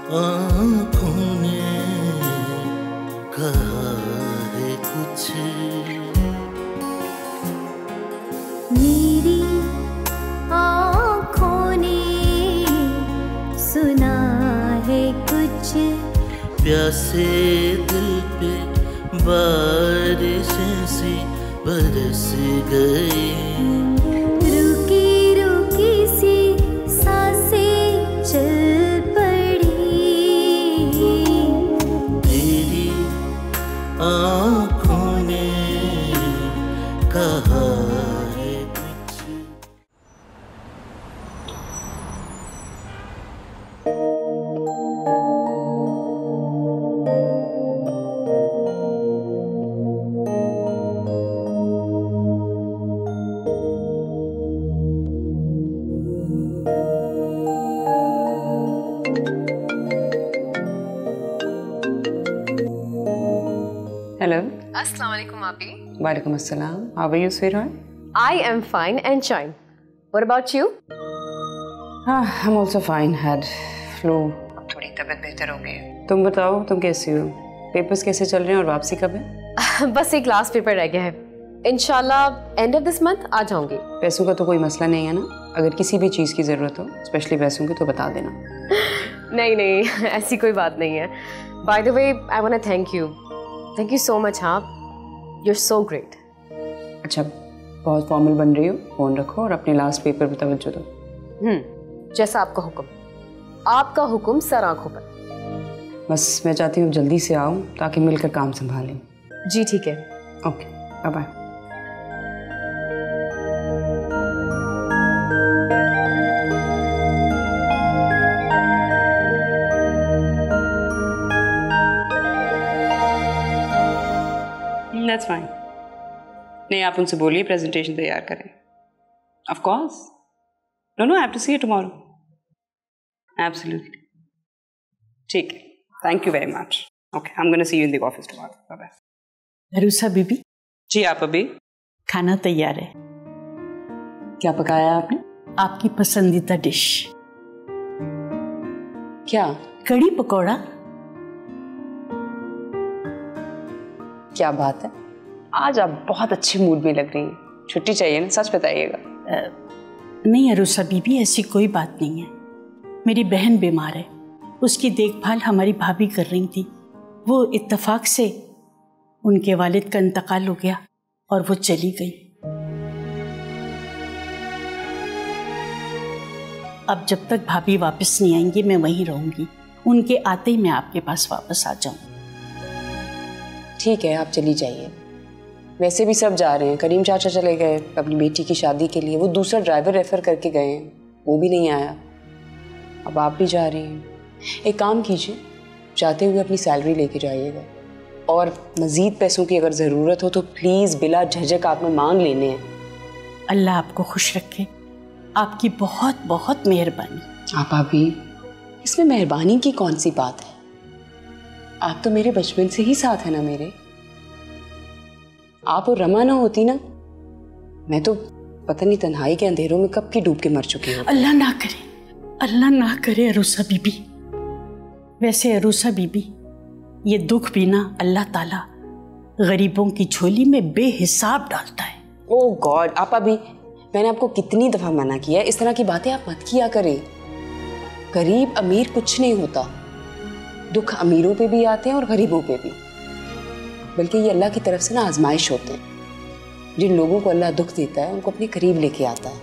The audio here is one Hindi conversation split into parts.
आँखों ने कहा है कुछ, मेरी आँखों ने सुना है कुछ, प्यासे दिल पे बारिशें सी बरस गई, रुकी रुकी सी सांसें चल पड़ी, तेरी आँखों ने कहा है कुछ। Hello. Assalamu alaikum, Abi. Walaikum assalam. How are you, sweetheart? I am fine and chime. What about you? I'm also fine. Had flu. थोड़ी तबीयत बेहतर हो गई है। तुम बताओ, तुम कैसी हो? पेपर्स कैसे चल रहे हैं और वापसी कब है? बस एक लास्ट पेपर रह गया है। इंशाल्लाह एंड ऑफ दिस मंथ आ जाऊंगी। पैसों का तो कोई मसला नहीं है ना? अगर किसी भी चीज़ की ज़रूरत हो, स्पेशली पैसों की, तो बता देना। नहीं नहीं, ऐसी कोई बात नहीं है। By the way, I wanna thank you. Thank you so much, हाँ। You're so great. अच्छा, बहुत फॉर्मल बन रही हो, फ़ोन रखो और अपने लास्ट पेपर पर तवज्जो दो। जैसा आपका हुक्म। आपका हुक्म सर आंखों पर। बस मैं चाहती हूँ जल्दी से आओ ताकि मिलकर काम संभालें। जी ठीक है। Okay, bye bye. That's fine. नहीं, आप उनसे बोलिए प्रेजेंटेशन तैयार करें। Of course. No, I have to see you tomorrow. Absolutely. ठीक है। Thank you very much. Okay, I'm going to see you in the office tomorrow. Bye bye. अरुसा बीबी, जी आप अभी खाना तैयार है। क्या पकाया आपने? आपकी पसंदीदा डिश क्या? कड़ी पकौड़ा। क्या बात है, आज आप बहुत अच्छे मूड में लग रही हैं। छुट्टी चाहिए ना, सच बताइएगा। नहीं अरुसा बीबी, ऐसी कोई बात नहीं है। मेरी बहन बीमार है, उसकी देखभाल हमारी भाभी कर रही थी। वो इत्तेफाक से उनके वालिद का इंतकाल हो गया और वो चली गई। अब जब तक भाभी वापस नहीं आएंगी मैं वहीं रहूंगी। उनके आते ही मैं आपके पास वापस आ जाऊंगी। ठीक है, आप चली जाइए। वैसे भी सब जा रहे हैं। करीम चाचा चले गए अपनी बेटी की शादी के लिए, वो दूसरा ड्राइवर रेफर करके गए हैं, वो भी नहीं आया। अब आप भी जा रही हैं। एक काम कीजिए, जाते हुए अपनी सैलरी लेके जाइएगा और मज़ीद पैसों की अगर ज़रूरत हो तो प्लीज़ बिला झिझक आप में मांग लेने हैं। अल्लाह आपको खुश रखे। आपकी बहुत बहुत मेहरबानी। आप अभी इसमें मेहरबानी की कौन सी बात है? आप तो मेरे बचपन से ही साथ है ना मेरे। आप और रमा ना होती ना, मैं तो पता नहीं तन्हाई के अंधेरों में कब की डूब के मर चुकी हूँ। अल्लाह ना करे, अल्लाह ना करे अरुसा बीबी। वैसे अरुसा बीबी, ये दुख भी ना अल्लाह ताला गरीबों की झोली में बेहिसाब डालता है। ओह गॉड, आप अभी मैंने आपको कितनी दफा मना किया है, इस तरह की बातें आप मत किया करें। गरीब अमीर कुछ नहीं होता, दुख अमीरों पे भी आते हैं और गरीबों पे भी। बल्कि ये अल्लाह की तरफ से ना आजमाइश होते हैं। जिन लोगों को अल्लाह दुख देता है उनको अपने करीब लेके आता है।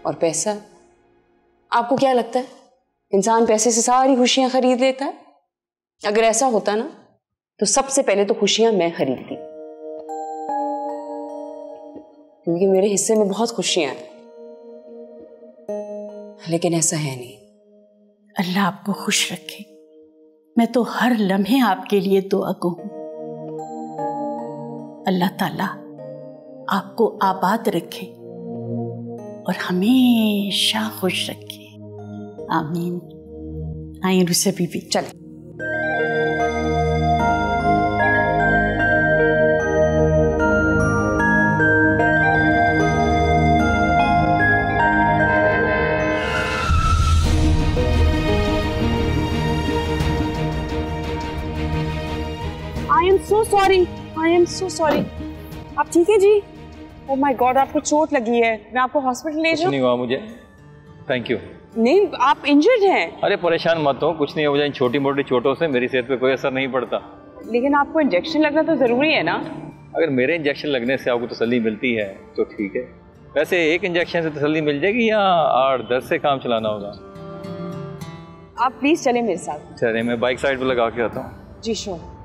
और पैसा, आपको क्या लगता है इंसान पैसे से सारी खुशियां खरीद लेता है? अगर ऐसा होता ना तो सबसे पहले तो खुशियां मैं खरीदती, क्योंकि मेरे हिस्से में बहुत खुशियां हैं। लेकिन ऐसा है नहीं। अल्लाह आपको खुश रखे। मैं तो हर लम्हे आपके लिए दुआ कहूं। अल्लाह ताला आपको आबाद रखे और हमेशा खुश रखे। आमीन। आइए रुसे बीबी, चले। so sorry. I am so sorry. आप ठीक है जी? Oh my God, आपको चोट लगी है, मैं आपको हॉस्पिटल ले कुछ जाऊँ? नहीं हुआ मुझे, थैंक यू। नहीं, आप इंजर्ड हैं। अरे परेशान मत हो, कुछ नहीं हो जाए। इन छोटी मोटी चोटों से मेरी सेहत पे कोई असर नहीं पड़ता। लेकिन आपको इंजेक्शन लगना तो जरूरी है ना? अगर मेरे इंजेक्शन लगने से आपको तसल्ली मिलती है तो ठीक है। वैसे एक इंजेक्शन से तसल्ली मिल जाएगी या 8-10 से काम चलाना होगा? आप प्लीज चलें मेरे साथ। चलिए, मैं बाइक साइड पे लगा के आता हूँ। जी श्योर।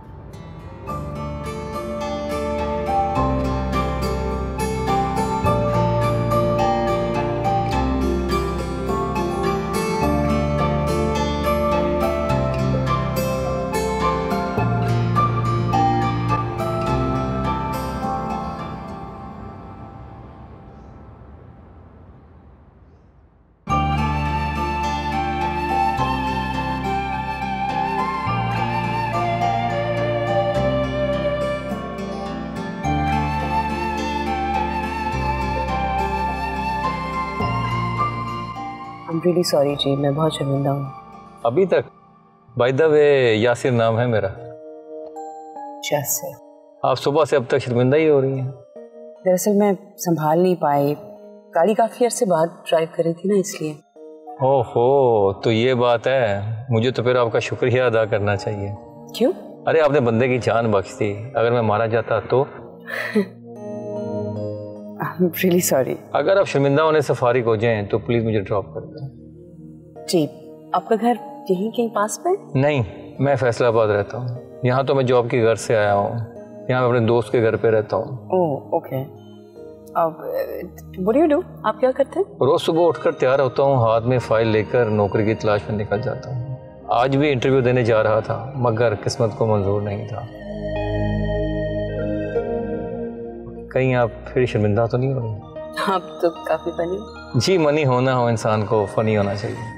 I'm really sorry जी, मैं बहुत शर्मिंदा हूँ। अभी तक? बाय द वे, यासिर नाम है मेरा। यासिर? आप सुबह से अब तक शर्मिंदा ही हो रही हैं। दरअसल मैं संभाल नहीं पाई, गाड़ी काफ़ी अर्से बाद ड्राइव कर रही थी ना, इसलिए। ओहो, तो ये बात है। मुझे तो फिर आपका शुक्रिया अदा करना चाहिए। क्यों? अरे आपने बंदे की जान बख्श दी, अगर मैं मारा जाता तो? I'm really sorry। अगर आप शर्मिंदा होने से फारिग हो जाएं तो प्लीज़ मुझे ड्रॉप कर दें। जी, आपका घर यहीं कहीं पास में? नहीं, मैं फैसलाबाद रहता हूँ। यहाँ तो मैं जॉब की घर से आया हूँ, यहाँ मैं अपने दोस्त के घर पे रहता हूँ। Oh okay. अब what do you do? आप क्या करते हैं? रोज़ सुबह उठकर तैयार होता हूँ, हाथ में फाइल लेकर नौकरी की तलाश में निकल जाता हूँ। आज भी इंटरव्यू देने जा रहा था, मगर किस्मत को मंजूर नहीं था। कहीं आप फिर शर्मिंदा तो नहीं हो रही? आप तो काफ़ी फनी। जी, मनी होना हो इंसान को, फनी होना चाहिए।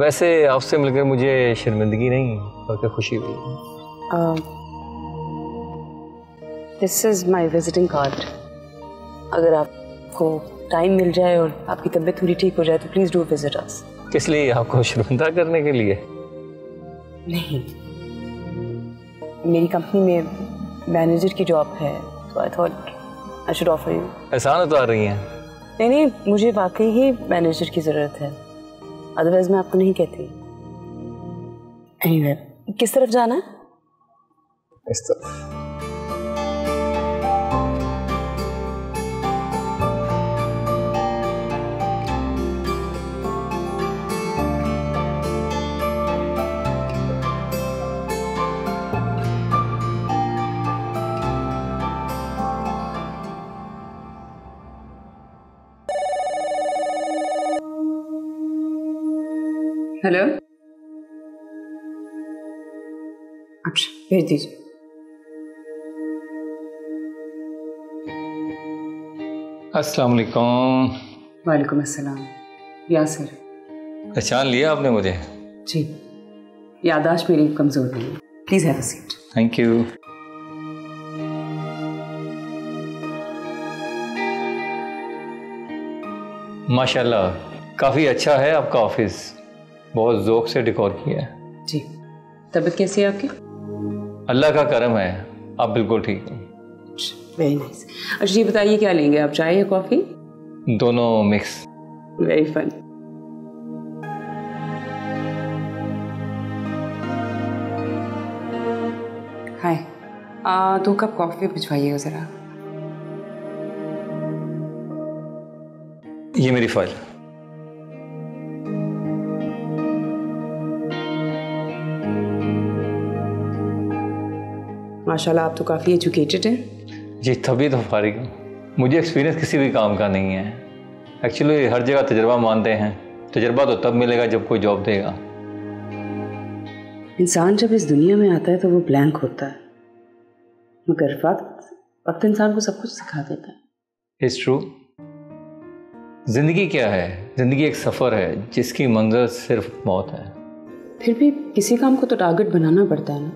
वैसे आपसे मिलकर मुझे शर्मिंदगी नहीं बल्कि खुशी हुई। This is my visiting card. अगर आपको टाइम मिल जाए और आपकी तबीयत थोड़ी ठीक हो जाए तो प्लीज़ डू विजिट अस। किस लिए? आपको शर्मिंदा करने के लिए? नहीं, मेरी कंपनी में मैनेजर की जॉब है, तो I thought I should offer you. एहसान उतार रही हैं? नहीं, मुझे वाकई ही मैनेजर की ज़रूरत है, अदरवाइज मैं आपको नहीं कहती। एनीवे, किस तरफ जाना है? इस तरफ। हेलो, अच्छा भेज दीजिए। अस्सलाम वालेकुम। वालेकुम अस्सलाम। यासिर? पहचान लिया आपने मुझे? जी, याददाश्त मेरी कमज़ोर नहीं है। Please have a seat. Thank you. माशाल्लाह, काफ़ी अच्छा है आपका ऑफिस, बहुत ज़ौक़ से डेकोर किया है। जी, तबीयत कैसी है आपकी? अल्लाह का करम है, आप बिल्कुल ठीक हैं। Very nice. अच्छा जी बताइए, क्या लेंगे आप, चाय या कॉफ़ी? दोनों mix. Very fun. Hi, 2 cup coffee भिजवाइएगा ज़रा। ये मेरी फाइल। माशाल्लाह, आप तो काफ़ी एजुकेटेड हैं। जी, तभी तो फारिग हूँ। मुझे एक्सपीरियंस किसी भी काम का नहीं है। एक्चुअली हर जगह तजर्बा मानते हैं, तजर्बा तो तब मिलेगा जब कोई जॉब देगा। इंसान जब इस दुनिया में आता है तो वो ब्लैंक होता है, मगर वक्त इंसान को सब कुछ सिखा देता है। It's true. ज़िंदगी क्या है? ज़िंदगी एक सफ़र है जिसकी मंजिल सिर्फ मौत है। फिर भी किसी काम को तो टारगेट बनाना पड़ता है ना।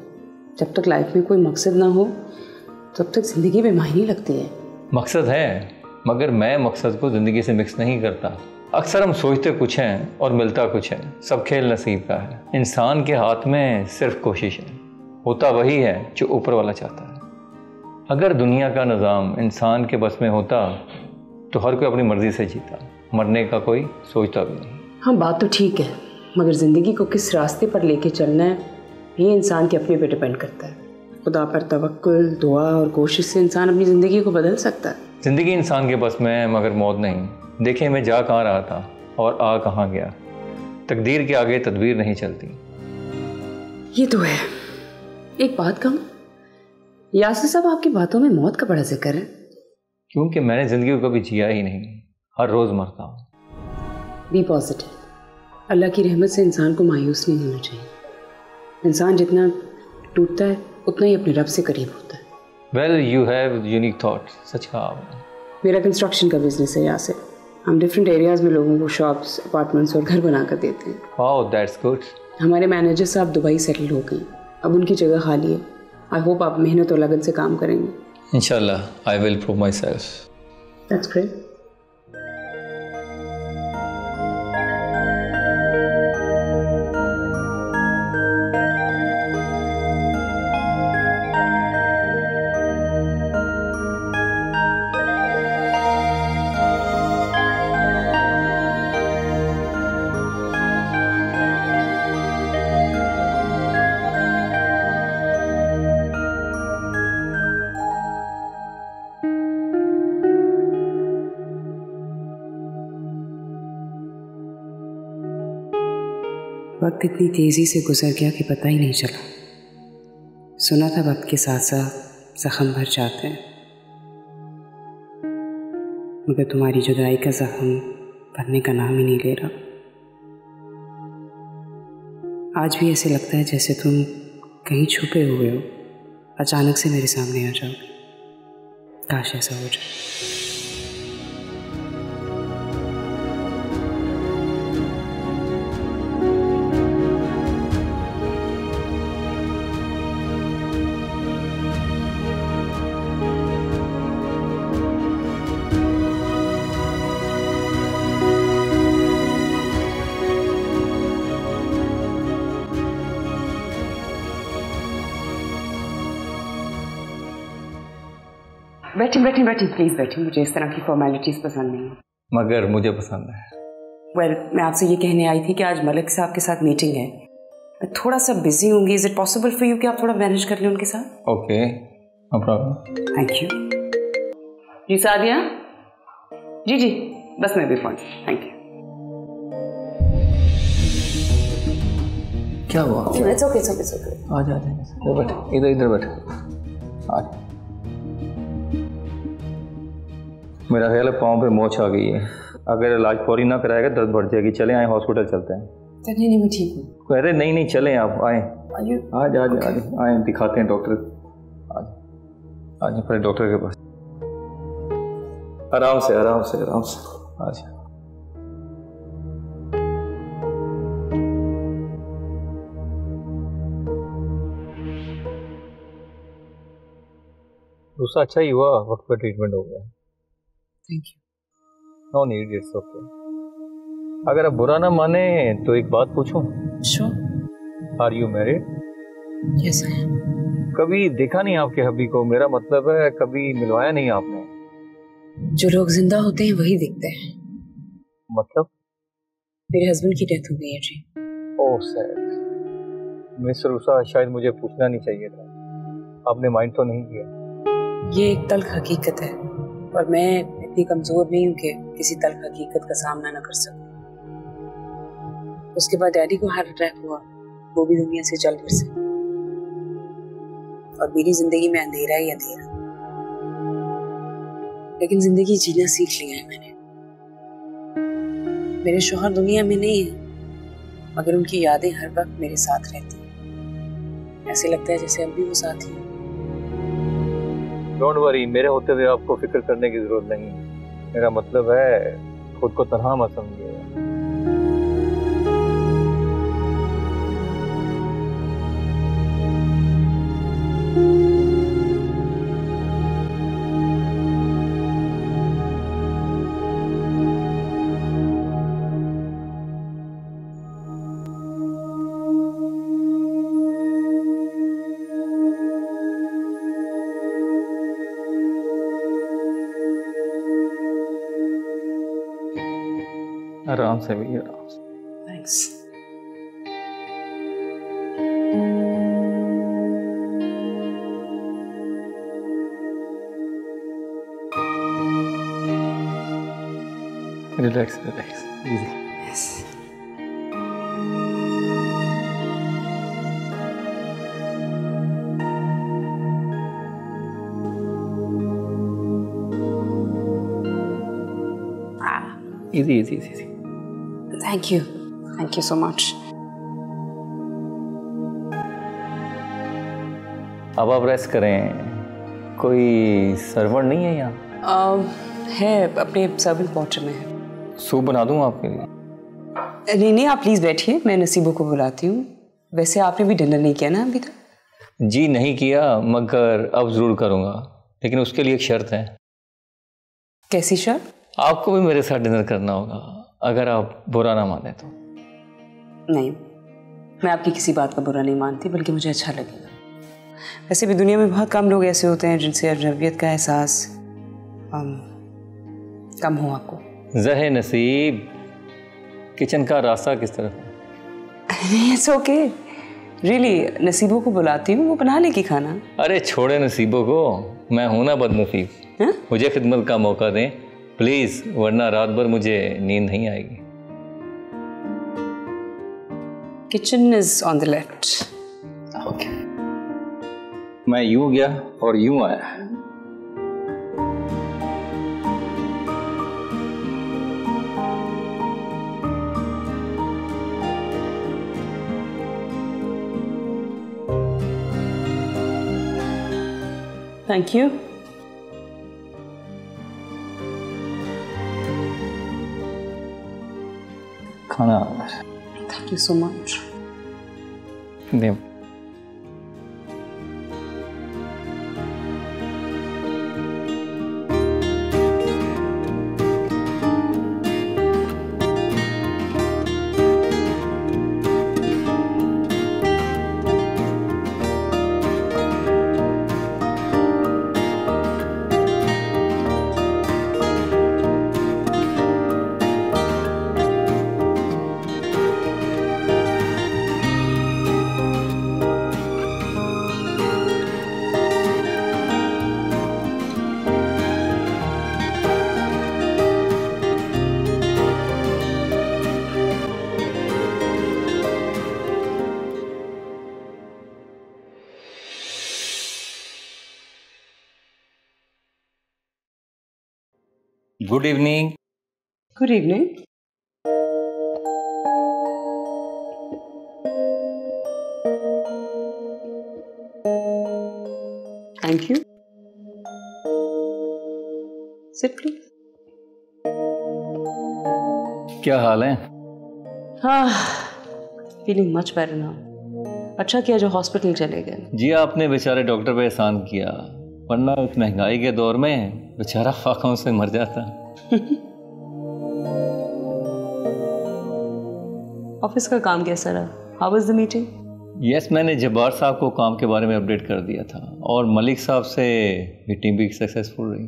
जब तक लाइफ में कोई मकसद ना हो तब तक ज़िंदगी बेमायने लगती है। मकसद है, मगर मैं मकसद को ज़िंदगी से मिक्स नहीं करता। अक्सर हम सोचते कुछ हैं और मिलता कुछ है। सब खेल नसीब का है। इंसान के हाथ में सिर्फ कोशिश है। होता वही है जो ऊपर वाला चाहता है। अगर दुनिया का निज़ाम इंसान के बस में होता तो हर कोई अपनी मर्जी से जीता, मरने का कोई सोचता भी नहीं। हाँ बात तो ठीक है, मगर ज़िंदगी को किस रास्ते पर लेके चलना है ये इंसान के अपने पे डिपेंड करता है। खुदा पर तवक्कुल, दुआ और कोशिश से इंसान अपनी ज़िंदगी को बदल सकता है। ज़िंदगी इंसान के बस में है मगर मौत नहीं। देखें मैं जा कहाँ रहा था और आ कहाँ गया। तकदीर के आगे तदबीर नहीं चलती। ये तो है। एक बात कहूँ, यासिर साहब आपकी बातों में मौत का बड़ा जिक्र है। क्योंकि मैंने ज़िंदगी को कभी जिया ही नहीं, हर रोज़ मरता हूँ। B positive. अल्लाह की रहमत से इंसान को मायूस नहीं होना चाहिए। इंसान जितना टूटता है उतना ही अपने रब से करीब होता है। Well you have unique thought, सच कहा आपने। मेरा कंस्ट्रक्शन का बिजनेस है यासिर। हम डिफरेंट एरियाज़ में लोगों को शॉप्स, अपार्टमेंट्स और घर बना कर देते हैं। Wow that's good. हमारे मैनेजर साहब दुबई सेटल हो गए, अब उनकी जगह खाली है। आई होप आप मेहनत और लगन से काम करेंगे। इंशाल्लाह I will prove my self. That's great. वक्त इतनी तेज़ी से गुजर गया कि पता ही नहीं चला। सुना था वक्त के साथ साथ जख्म भर जाते हैं, मगर तुम्हारी जुदाई का जख्म भरने का नाम ही नहीं ले रहा। आज भी ऐसे लगता है जैसे तुम कहीं छुपे हुए हो, अचानक से मेरे सामने आ जाओगे। काश ऐसा हो जाए। बैठी प्लीज़ बैठी। मुझे इस तरह की फॉर्मेलिटीज़ पसंद नहीं है। मगर मुझे पसंद है। वेल मैं आपसे ये कहने आई थी कि आज मलिक साहब के साथ मीटिंग है। मैं थोड़ा सा बिजी होंगी। Is it possible for you कि आप थोड़ा मैनेज कर लें उनके साथ? Okay no problem. Thank you. जी सादिया। जी बस मैं भी फोन। Thank you. क्या हुआ? It's okay. आ जा बैठ, इधर बैठ। आज मेरा ख्याल है पाँव पे मोच आ गई है। अगर इलाज फौरी ना कराएगा दर्द बढ़ जाएगी। चलें आए हॉस्पिटल चलते हैं। नहीं मैं ठीक हूँ। अरे नहीं चलें आप आए। आज आए दिखाते हैं डॉक्टर। आज पहले डॉक्टर के पास। आराम से आज। दूसरा अच्छा ही हुआ, वक्त पर ट्रीटमेंट हो गया। Thank you. No need, it's okay. अगर आप बुरा ना माने तो एक बात पूछूं? Sure. Are you married? Yes I am. कभी देखा नहीं आपके हबी को, मेरा मतलब है कभी मिलवाया नहीं आपने? जो लोग जिंदा होते हैं वही दिखते हैं। मतलब? मेरे हस्बैंड की डेथ हो गई है जी। ओह सैड। मिस रूसा, शायद मुझे पूछना नहीं चाहिए था। आपने माइंड तो नहीं किया? ये एक तल्ख हकीकत है और मैं इतनी कमजोर नहीं हूँ कि किसी तल्ख हकीकत का सामना न कर सकूं। उसके बाद डैडी को हार्ट अटैक हुआ, वो भी दुनिया से चल फिर से, और मेरी जिंदगी में अंधेरा ही अंधेरा। लेकिन जिंदगी जीना सीख लिया है मैंने। मेरे शौहर दुनिया में नहीं है, मगर उनकी यादें हर वक्त मेरे साथ रहती हैं। ऐसे लगता है जैसे अब भी वो साथ ही। डोंट वरी, मेरे होते हुए आपको फिक्र करने की जरूरत नहीं। मेरा मतलब है खुद को तन्हा मत समझिए। आराम से भी, आराम से। Thanks. Relax relax, easy. Yes. Easy easy easy. Thank you so much. अब आप रेस्ट करें। कोई सर्वर नहीं है यहाँ? है, अपने सर्विंग क्वार्टर में है। सूप बना दूँ आपके लिए? नहीं, आप प्लीज़ बैठिए, मैं नसीबों को बुलाती हूँ। वैसे आपने भी डिनर नहीं किया ना अभी तक? जी नहीं किया, मगर अब ज़रूर करूँगा, लेकिन उसके लिए एक शर्त है। कैसी शर्त? आपको भी मेरे साथ डिनर करना होगा, अगर आप बुरा ना माने तो। नहीं, मैं आपकी किसी बात का बुरा नहीं मानती, बल्कि मुझे अच्छा लगेगा। वैसे भी दुनिया में बहुत कम लोग ऐसे होते हैं जिनसे अजनबियत का एहसास कम हो आपको। ज़हे नसीब, किचन का रास्ता किस तरफ है? It's okay, really. नसीबों को बुलाती हूँ, वो बना लेगी खाना। अरे छोड़े नसीबों को, मैं हूं ना बदनसीब। मुझे खिदमत का मौका दें प्लीज, वरना रात भर मुझे नींद नहीं आएगी। Kitchen is on the left. Okay. मैं यूं गया और यूं आया। Thank you. खाना। Thank you so much. दे। Good evening. Good evening. Thank you. Sit please. क्या हाल है? हाँ, फीलिंग मच बेटर नाउ। अच्छा किया जो हॉस्पिटल चले गए। जी आपने बेचारे डॉक्टर पे एहसान किया, वरना उस महंगाई के दौर में बेचारा फाकों से मर जाता। ऑफिस का काम कैसा रहा? How was the meeting? Yes, मैंने जब्बार साहब को काम के बारे में अपडेट कर दिया था और मलिक साहब से मीटिंग भी सक्सेसफुल रही।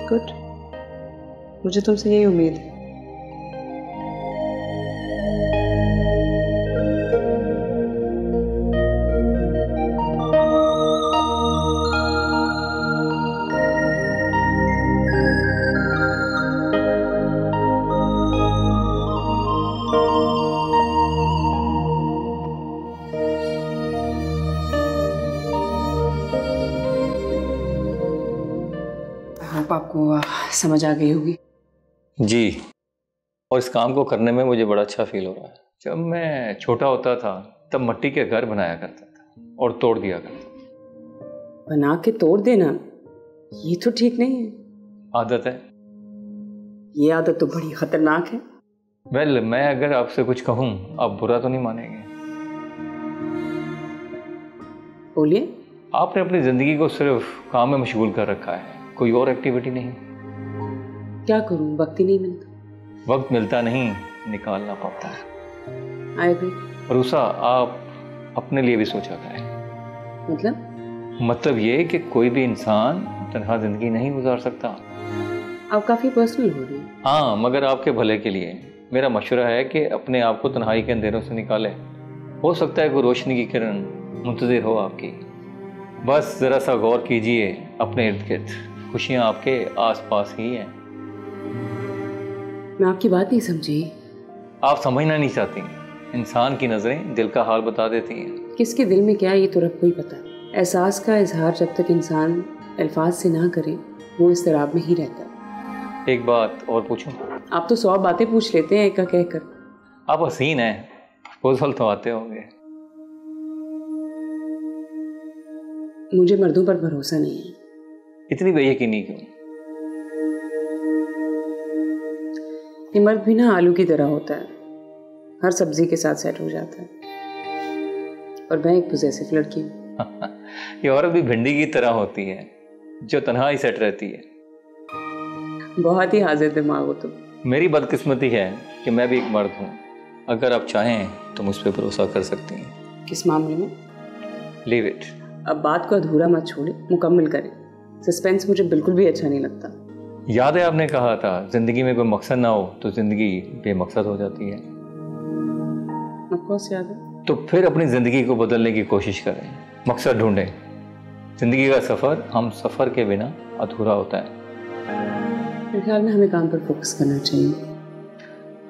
गुड, मुझे तुमसे यही उम्मीद है। आपको समझ आ गई होगी। जी, और इस काम को करने में मुझे बड़ा अच्छा फील हो रहा है। जब मैं छोटा होता था तब मिट्टी के घर बनाया करता था और तोड़ दिया करता था। बना के तोड़ देना, ये तो ठीक नहीं है। आदत है। ये आदत तो बड़ी खतरनाक है। वेल, मैं अगर आपसे कुछ कहूँ आप बुरा तो नहीं मानेंगे? बोलिए। आपने अपनी जिंदगी को सिर्फ काम में मशगूल कर रखा है, कोई और एक्टिविटी नहीं। क्या करूं, वक्त ही नहीं मिलता। वक्त मिलता नहीं, निकालना पड़ता है। I agree. रूसा, आप अपने लिए भी सोचा करें। मतलब ये कि कोई भी इंसान तन्हा जिंदगी नहीं गुजार सकता। आप काफ़ी पर्सनल हो रहे हैं। हाँ, मगर आपके भले के लिए मेरा मशवरा है कि अपने आप को तन्हाई के अंधेरों से निकालें। हो सकता है कोई रोशनी की किरण मुंतज़िर हो आपकी। बस ज़रा सा गौर कीजिए अपने इर्द गिर्द, खुशियाँ आपके आस पास ही हैं। मैं आपकी बात नहीं समझी। आप समझना नहीं चाहती। इंसान की नज़रें दिल का हाल बता देती हैं। किसके दिल में क्या है ये तो रब को ही पता है। एहसास का इजहार जब तक इंसान अल्फाज से ना करे वो इस तराब में ही रहता है। एक बात और पूछूं? आप तो 100 बातें पूछ लेते हैं एक कह कर। आप हसीन हैं, प्रपोजल तो आते होंगे। मुझे मर्दों पर भरोसा नहीं है। इतनी बेयकीनी क्यों? ये मर्द भी ना आलू की तरह होता है, हर सब्जी के साथ सेट हो जाता है। और मैं एक पॉसेसिव लड़की हूँ। ये औरत भी भिंडी की तरह होती है जो तन्हा ही सेट रहती है। बहुत ही हाजिर दिमाग हो तुम। मेरी बदकिस्मती है कि मैं भी एक मर्द हूँ। अगर आप चाहें तो मुझ पर भरोसा कर सकती हैं। किस मामले में? Leave it. अब बात को अधूरा मत छोड़े, मुकम्मल करें। सस्पेंस मुझे बिल्कुल भी अच्छा नहीं लगता। याद है आपने कहा था जिंदगी में कोई मकसद ना हो तो जिंदगी बेमकसद हो जाती है। आपको याद है? तो फिर अपनी जिंदगी को बदलने की कोशिश करें, मकसद ढूंढें। जिंदगी का सफर हम सफर के बिना अधूरा होता है। मेरे ख्याल में हमें काम पर फोकस करना चाहिए।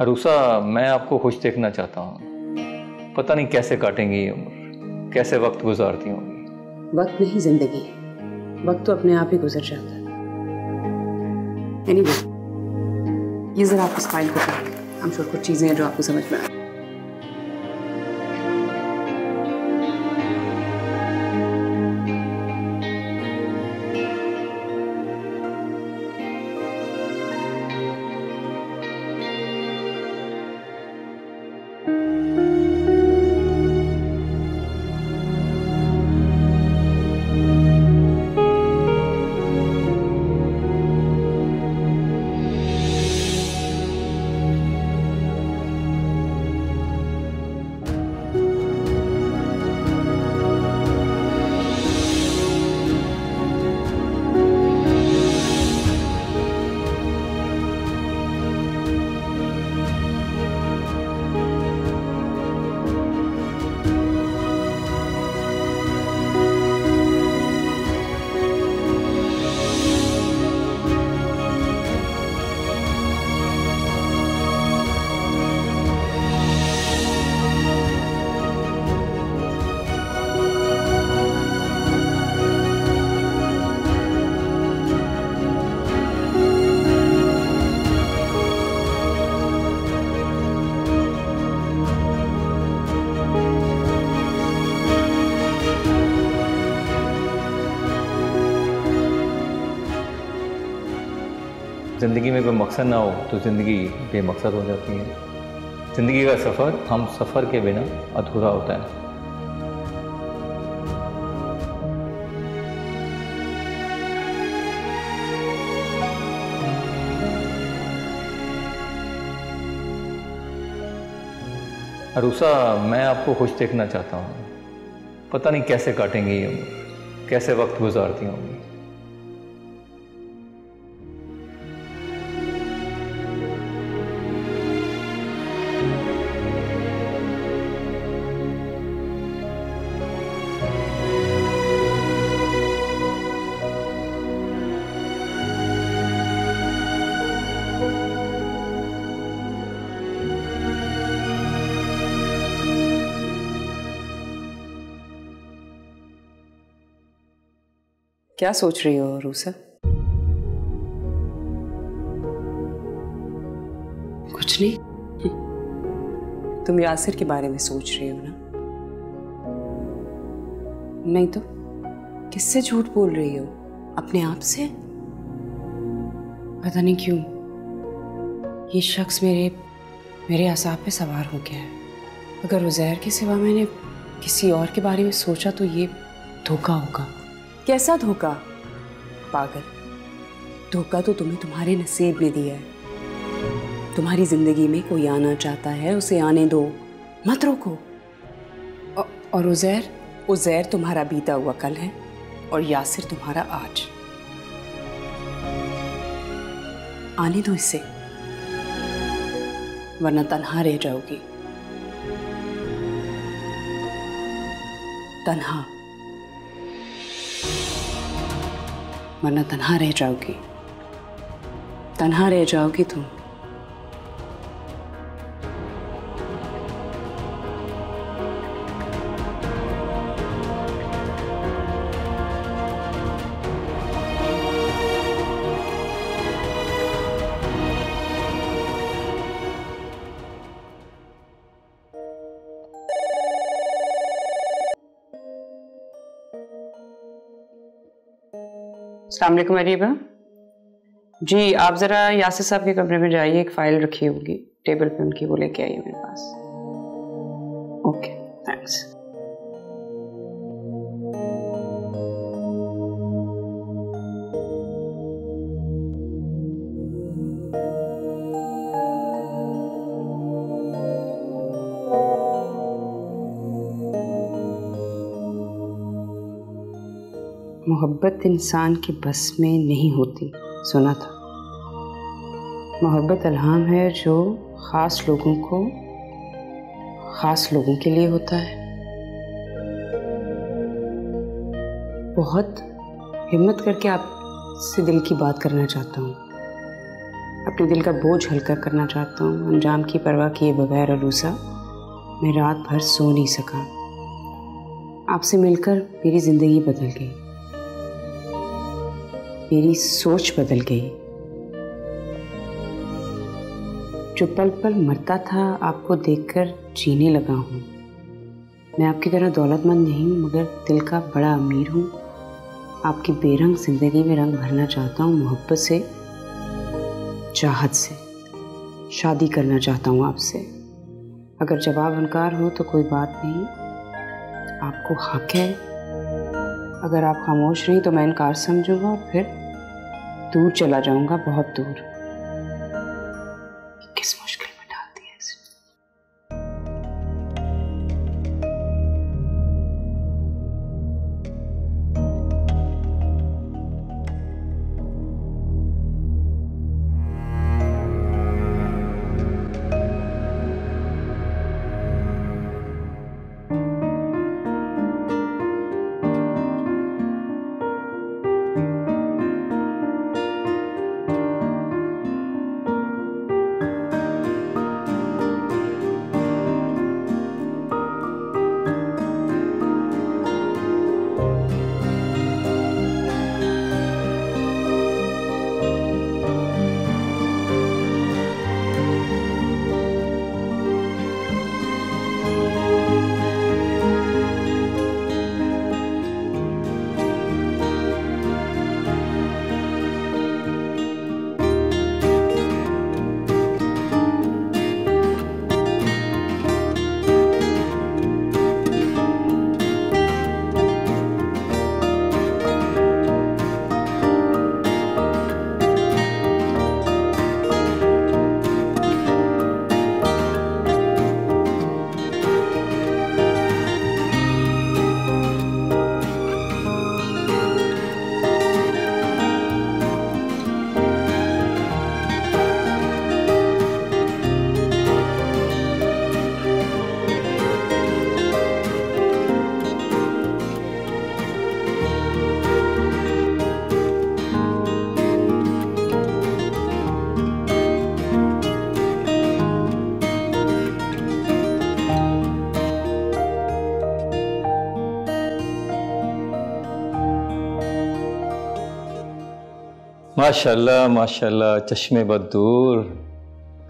अरूसा, मैं आपको खुश देखना चाहता हूँ। पता नहीं कैसे काटेंगी ये उम्र, कैसे वक्त गुजारती होंगी। वक्त नहीं जिंदगी, वक्त तो अपने आप ही गुजर जाता है। एनीवे, ये जरा आपको स्माइल को करें। हम श्योर कुछ चीजें हैं जो आपको समझ में आए। ज़िंदगी में कोई मकसद ना हो तो ज़िंदगी बेमकसद हो जाती है। ज़िंदगी का सफ़र हम सफ़र के बिना अधूरा होता है। अरूसा, मैं आपको खुश देखना चाहता हूँ। पता नहीं कैसे काटेंगी ये उम्र, कैसे वक्त गुजारती होंगी। क्या सोच रही हो रूसा? कुछ नहीं। तुम यासिर के बारे में सोच रही हो ना? नहीं तो किससे झूठ बोल रही हो? अपने आप से? पता नहीं क्यों ये शख्स मेरे असाब पे सवार हो गया है। अगर उज़ैर के सिवा मैंने किसी और के बारे में सोचा तो ये धोखा होगा। कैसा धोखा? पागल, धोखा तो तुम्हें तुम्हारे नसीब ने दिया है। तुम्हारी जिंदगी में कोई आना चाहता है, उसे आने दो, मत रोको। और उज़ैर तुम्हारा बीता हुआ कल है और यासिर तुम्हारा आज। आने दो इसे, वरना तन्हा रह जाओगी। तन्हा, वरना तन्हा रह जाओगी। तन्हा रह जाओगी तुम। अस्सलाम वालेकुम अरीबा जी, आप ज़रा यासिर साहब के कमरे में जाइए, एक फ़ाइल रखी होगी टेबल पे उनकी, वो लेके आइए मेरे पास। Okay, thanks. मोहब्बत इंसान के बस में नहीं होती, सुना था। मोहब्बत इल्हाम है जो ख़ास लोगों को ख़ास लोगों के लिए होता है। बहुत हिम्मत करके आपसे दिल की बात करना चाहता हूँ, अपने दिल का बोझ हल्का करना चाहता हूँ। अंजाम की परवाह किए बगैर अरूसा, मैं रात भर सो नहीं सका। आपसे मिलकर मेरी ज़िंदगी बदल गई, मेरी सोच बदल गई। जो पल पल मरता था, आपको देखकर जीने लगा हूँ। मैं आपकी तरह दौलतमंद नहीं, मगर दिल का बड़ा अमीर हूँ। आपकी बेरंग ज़िंदगी में रंग भरना चाहता हूँ, मोहब्बत से, चाहत से। शादी करना चाहता हूँ आपसे। अगर जवाब इनकार हो तो कोई बात नहीं, आपको हक है। अगर आप खामोश रही तो मैं इनकार समझूंगा और फिर दूर चला जाऊंगा, बहुत दूर। किस मुश्किल में डाल दिया इसने। माशाल्लाह माशाल्लाह, चश्मे बदूर।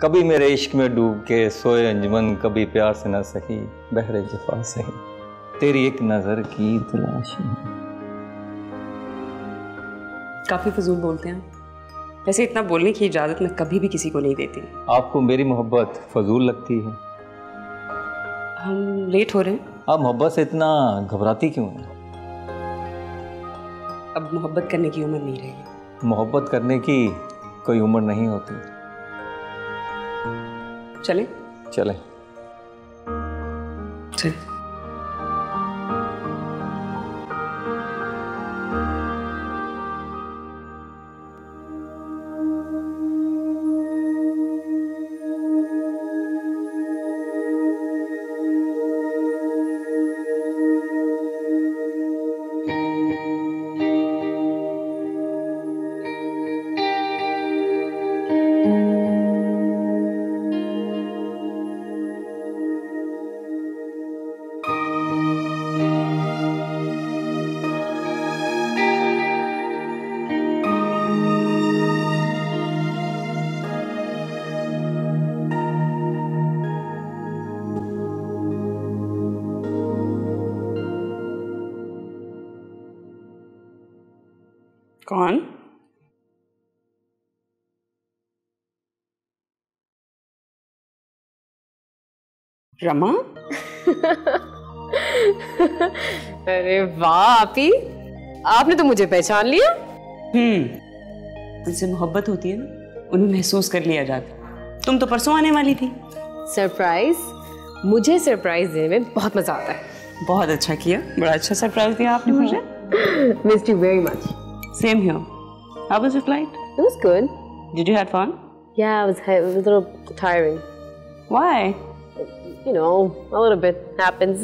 कभी मेरे इश्क में डूब के सोए अंजुमन, कभी प्यार से न सही बहरे जफा सही, तेरी एक नज़र की तलाश में। काफ़ी फजूल बोलते हैं। वैसे इतना बोलने की इजाज़त मैं कभी भी किसी को नहीं देती। आपको मेरी मोहब्बत फजूल लगती है? हम लेट हो रहे हैं। आप मोहब्बत से इतना घबराती क्यों हैं? अब मोहब्बत करने की उम्र नहीं रही। मोहब्बत करने की कोई उम्र नहीं होती। चले चले चले। कौन? रमा? अरे वाह आपी, आपने तो मुझे पहचान लिया। उनसे मोहब्बत होती है ना, उन्हें महसूस कर लिया जाता। तुम तो परसों आने वाली थी। सरप्राइज? मुझे सरप्राइज देने में बहुत मजा आता है। बहुत अच्छा किया, बड़ा अच्छा सरप्राइज दिया आपने मुझे। Missed you very much. Same here. How was your flight? It was good. Did you have fun? Yeah, it was a little tiring. Why? You know, a little bit happens.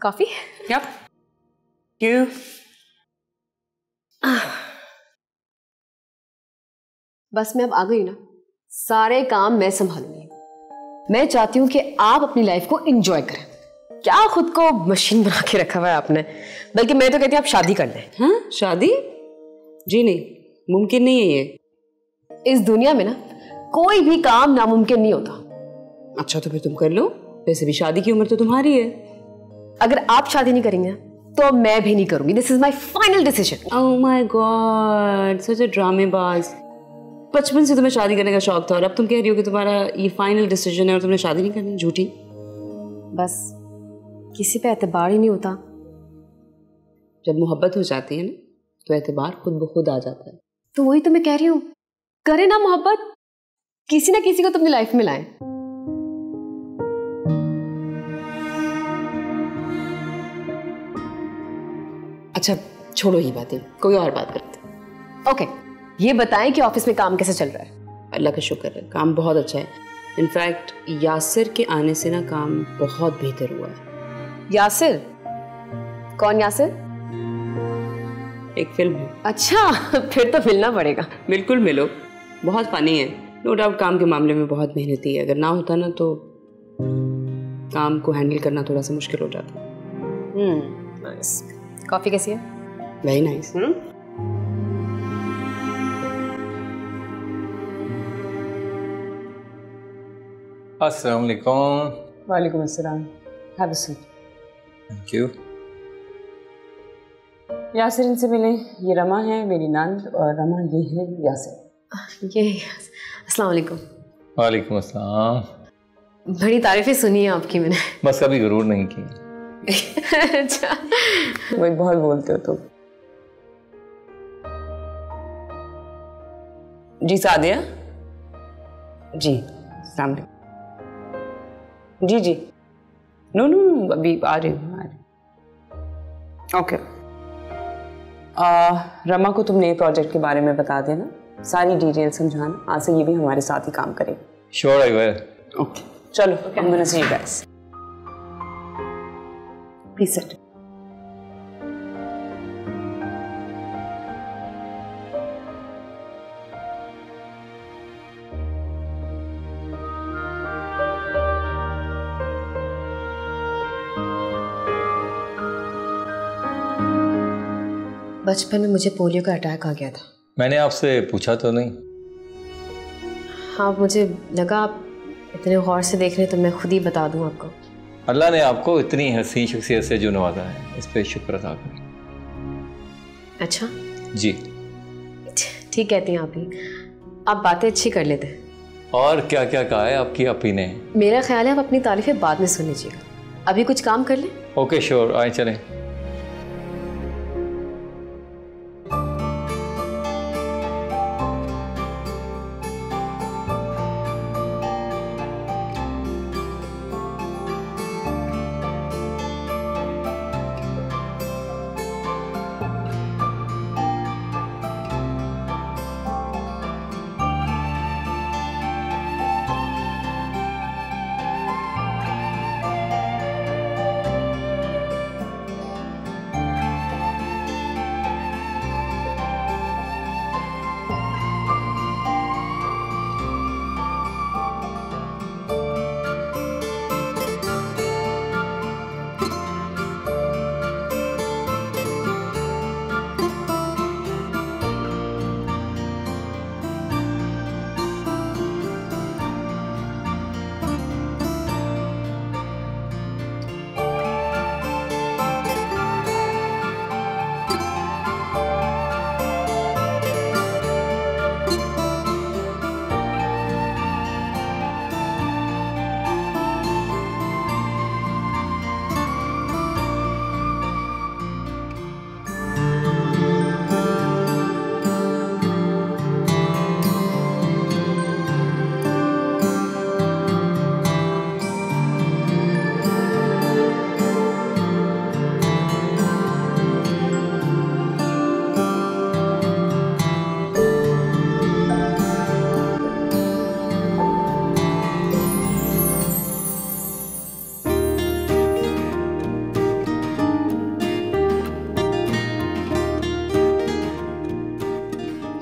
Coffee? Yep. You. बस मैं अब आ गई ना, सारे काम मैं संभालूंगी। मैं चाहती हूँ कि आप अपनी लाइफ को एंजॉय करें। क्या खुद को मशीन बना के रखा हुआ है आपने? बल्कि मैं तो कहती हूँ आप शादी कर लें। हाँ, शादी? जी नहीं, मुमकिन नहीं है ये। इस दुनिया में ना कोई भी काम नामुमकिन नहीं होता। अच्छा तो फिर तुम कर लो, वैसे भी शादी की उम्र तो तुम्हारी है। अगर आप शादी नहीं करेंगे तो मैं भी नहीं करूंगी। This is my final decision. Oh my god, such a ड्रामेबाज। बचपन से तुम्हें शादी करने का शौक था और अब तुम कह रही हो कि तुम्हारा ये फाइनल डिसीजन है और तुमने शादी नहीं करनी। झूठी। बस किसी पे एतबार ही नहीं होता। जब मोहब्बत हो जाती है ना तो एतबार खुद ब खुद आ जाता है। तो वही तो मैं कह रही हूँ, करे ना मोहब्बत, किसी ना किसी को तो अपनी लाइफ में लाएं। अच्छा छोड़ो ही बातें, कोई और बात करते। ओके, ये बताएं कि ऑफिस में काम कैसे चल रहा है? अल्लाह का शुक्र है, काम बहुत अच्छा है। इनफैक्ट यासिर के आने से ना काम बहुत बेहतर हुआ है। यासिर? कौन यासिर? एक फिल्म है। अच्छा, फिर तो मिलना पड़ेगा। बिल्कुल मिलो, बहुत फनी है। नो डाउट काम के मामले में बहुत मेहनती है। अगर ना होता ना तो काम को हैंडल करना थोड़ा सा मुश्किल हो जाता। नाइस। कॉफी कैसी है? Very nice. अस्सलाम वालेकुम। वालेकुम अस्सलाम। Have a seat. Thank you. Yasir इनसे मिले, ये रमा है मेरी नंद और रमा ये है यासिर। ये अस्सलाम वालेकुम। वालेकुम अस्सलाम। बड़ी तारीफें सुनी है आपकी मैंने। बस कभी गरूर नहीं की। अच्छा, वही बहुत बोलते हो तुम। जी सादिया जी, अस्सलाम वालेकुम। जी जी, नो नो नो, अभी आ रही हूँ, आ रही। ओके। रमा को तुमने प्रोजेक्ट के बारे में बता देना, सारी डिटेल समझाना। आज से ये भी हमारे साथ ही काम करेगी। Sure I will. ओके चलो, I'm gonna see you guys. Please sit. बचपन में मुझे पोलियो का अटैक आ गया था। मैंने आपसे पूछा तो नहीं? हाँ, मुझे लगा आप इतने गौर से देख रहे हैं तो मैं खुद ही बता दूं आपको। अल्लाह ने आपको इतनी हसीन शख्सियत से जो नवाजा है, इस पर शुक्र अदा करें। अच्छा जी ठीक कहती हैं आप ही। आप बातें अच्छी कर लेते हैं। और क्या क्या कहा है आपकी आपी ने? मेरा ख्याल है आप अपनी तारीफें बाद में सुन लीजिएगा। अभी कुछ काम कर लें। ओके श्योर, आए चलें।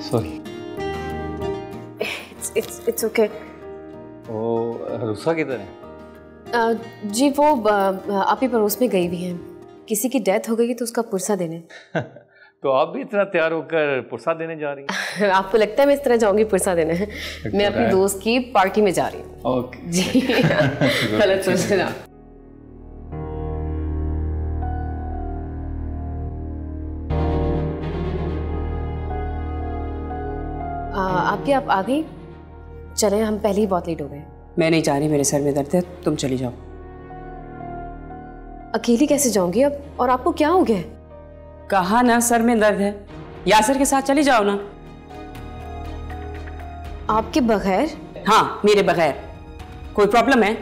सॉरी। It's okay. वो रुसा किधर है? जी वो आप ही पड़ोस में गई हुई हैं, किसी की डेथ हो गई तो उसका पुरसा देने। तो आप भी इतना तैयार होकर पुरसा देने जा रही हैं? आपको लगता है मैं इस तरह जाऊंगी पुरसा देने? मैं अपनी दोस्त की पार्टी में जा रही हूँ। ओके जी गलत सोच रहे आप। आप आ गई? चलें, हम पहले ही बहुत लेट हो गए। मैं नहीं चाह रही, मेरे सर में दर्द है, तुम चली जाओ। अकेली कैसे जाऊंगी अब? और आपको क्या हो गया? कहा ना सर में दर्द है, यासर के साथ चली जाओ ना। आपके बगैर? हाँ मेरे बगैर। कोई प्रॉब्लम है?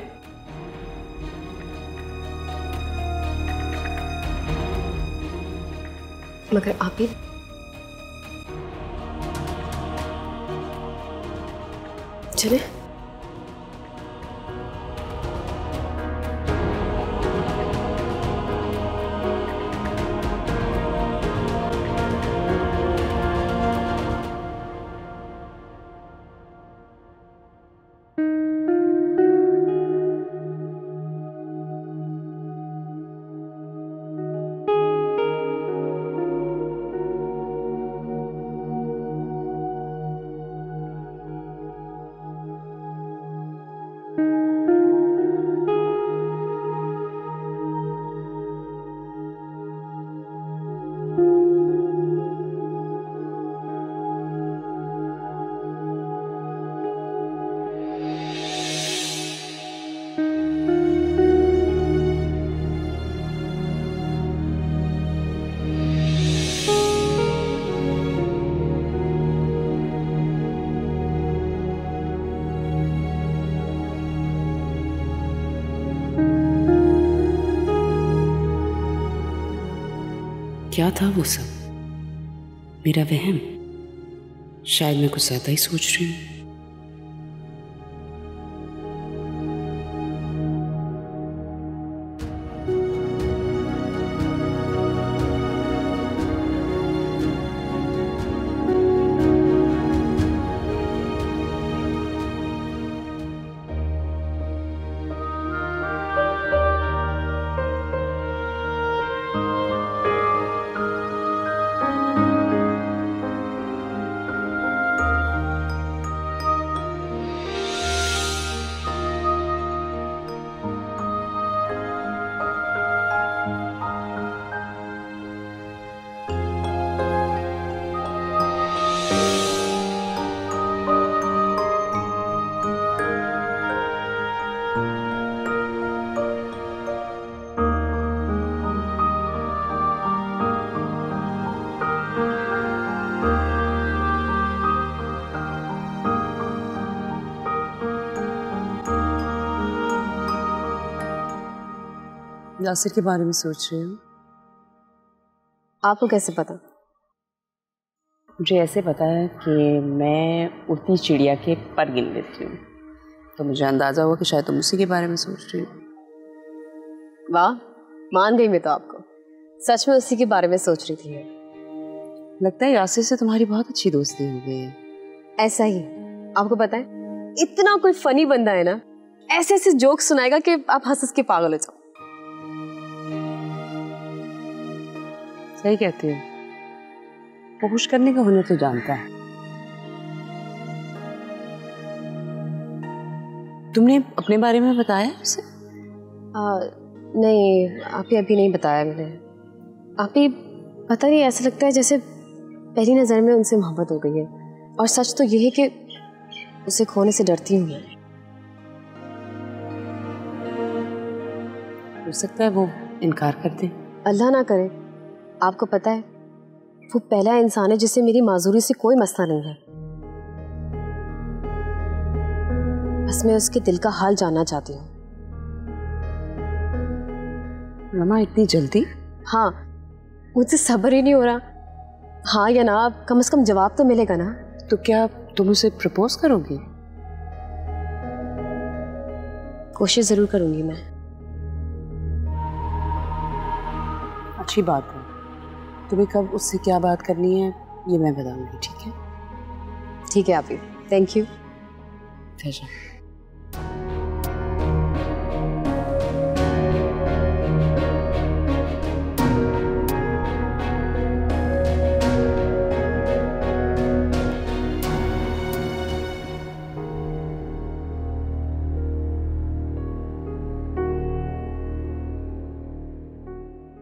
मगर आप ही चले। क्या था वो सब? मेरा वहम? शायद मैं कुछ ज्यादा ही सोच रही हूँ। यासिर के बारे में सोच रही हूँ। आपको कैसे पता? मुझे ऐसे पता है कि मैं उड़ती चिड़िया के पर गिन लेती हूँ, तो मुझे अंदाजा हुआ कि शायद तुम उसी के बारे में सोच रही हो। वाह, मान गई मैं तो आपको। सच में उसी के बारे में सोच रही थी। लगता है यासिर से तुम्हारी बहुत अच्छी दोस्ती हो गई है। ऐसा ही। आपको पता है, इतना कोई फनी बंदा है ना, ऐसे ऐसे जोक सुनाएगा कि आप हंस के पागल हो जाओ। सही कहती हो, वो खुश करने का हुनर तो जानता है। तुमने अपने बारे में बताया उसे? नहीं, आप ही अभी नहीं बताया मैंने। आप ही पता नहीं, ऐसा लगता है जैसे पहली नज़र में उनसे मोहब्बत हो गई है। और सच तो ये है कि उसे खोने से डरती हूँ मैं। हो सकता है वो इनकार कर दे। अल्लाह ना करे। आपको पता है, वो पहला इंसान है जिसे मेरी माजूरी से कोई मसला नहीं है। बस मैं उसके दिल का हाल जानना चाहती हूँ। रमा, इतनी जल्दी? हाँ, मुझसे सब्र ही नहीं हो रहा। हाँ या ना, कम से कम जवाब तो मिलेगा ना। तो क्या तुम उसे प्रपोज करोगी? कोशिश जरूर करूंगी मैं। अच्छी बात है। तुम्हें कब उससे क्या बात करनी है ये मैं बताऊंगी, ठीक है? ठीक है आप भी, थैंक यू।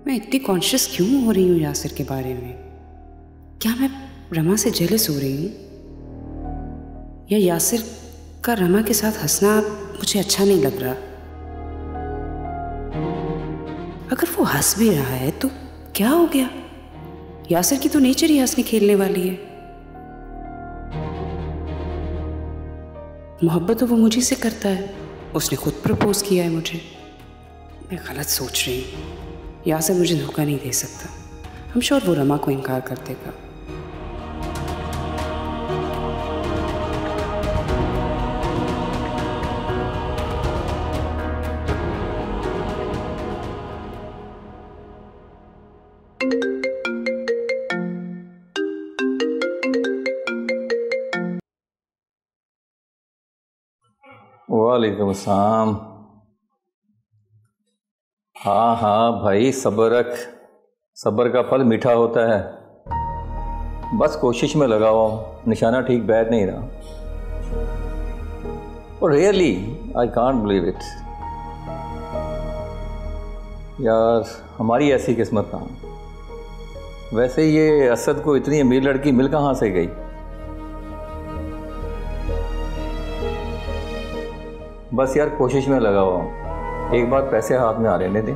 मैं इतनी कॉन्शियस क्यों हो रही हूँ यासिर के बारे में? क्या मैं रमा से जेलस हो रही हूँ, या यासिर का रमा के साथ हंसना मुझे अच्छा नहीं लग रहा? अगर वो हंस भी रहा है तो क्या हो गया? यासिर की तो नेचर ही हंसने खेलने वाली है। मोहब्बत तो वो मुझे से करता है, उसने खुद प्रपोज किया है मुझे। मैं गलत सोच रही हूँ। यासिर मुझे धोखा नहीं दे सकता। हम श्योर वो रमा को इनकार कर देगा। वालेकुम अस्सलाम। हाँ हाँ भाई, सब्र रख, सब्र का फल मीठा होता है। बस कोशिश में लगा हुआ हूँ, निशाना ठीक बैठ नहीं रहा। और really I can't believe it यार, हमारी ऐसी किस्मत कहाँ। वैसे ये असद को इतनी अमीर लड़की मिल कहाँ से गई? बस यार कोशिश में लगा हुआ हूँ, एक बार पैसे हाथ में आ लेने दे,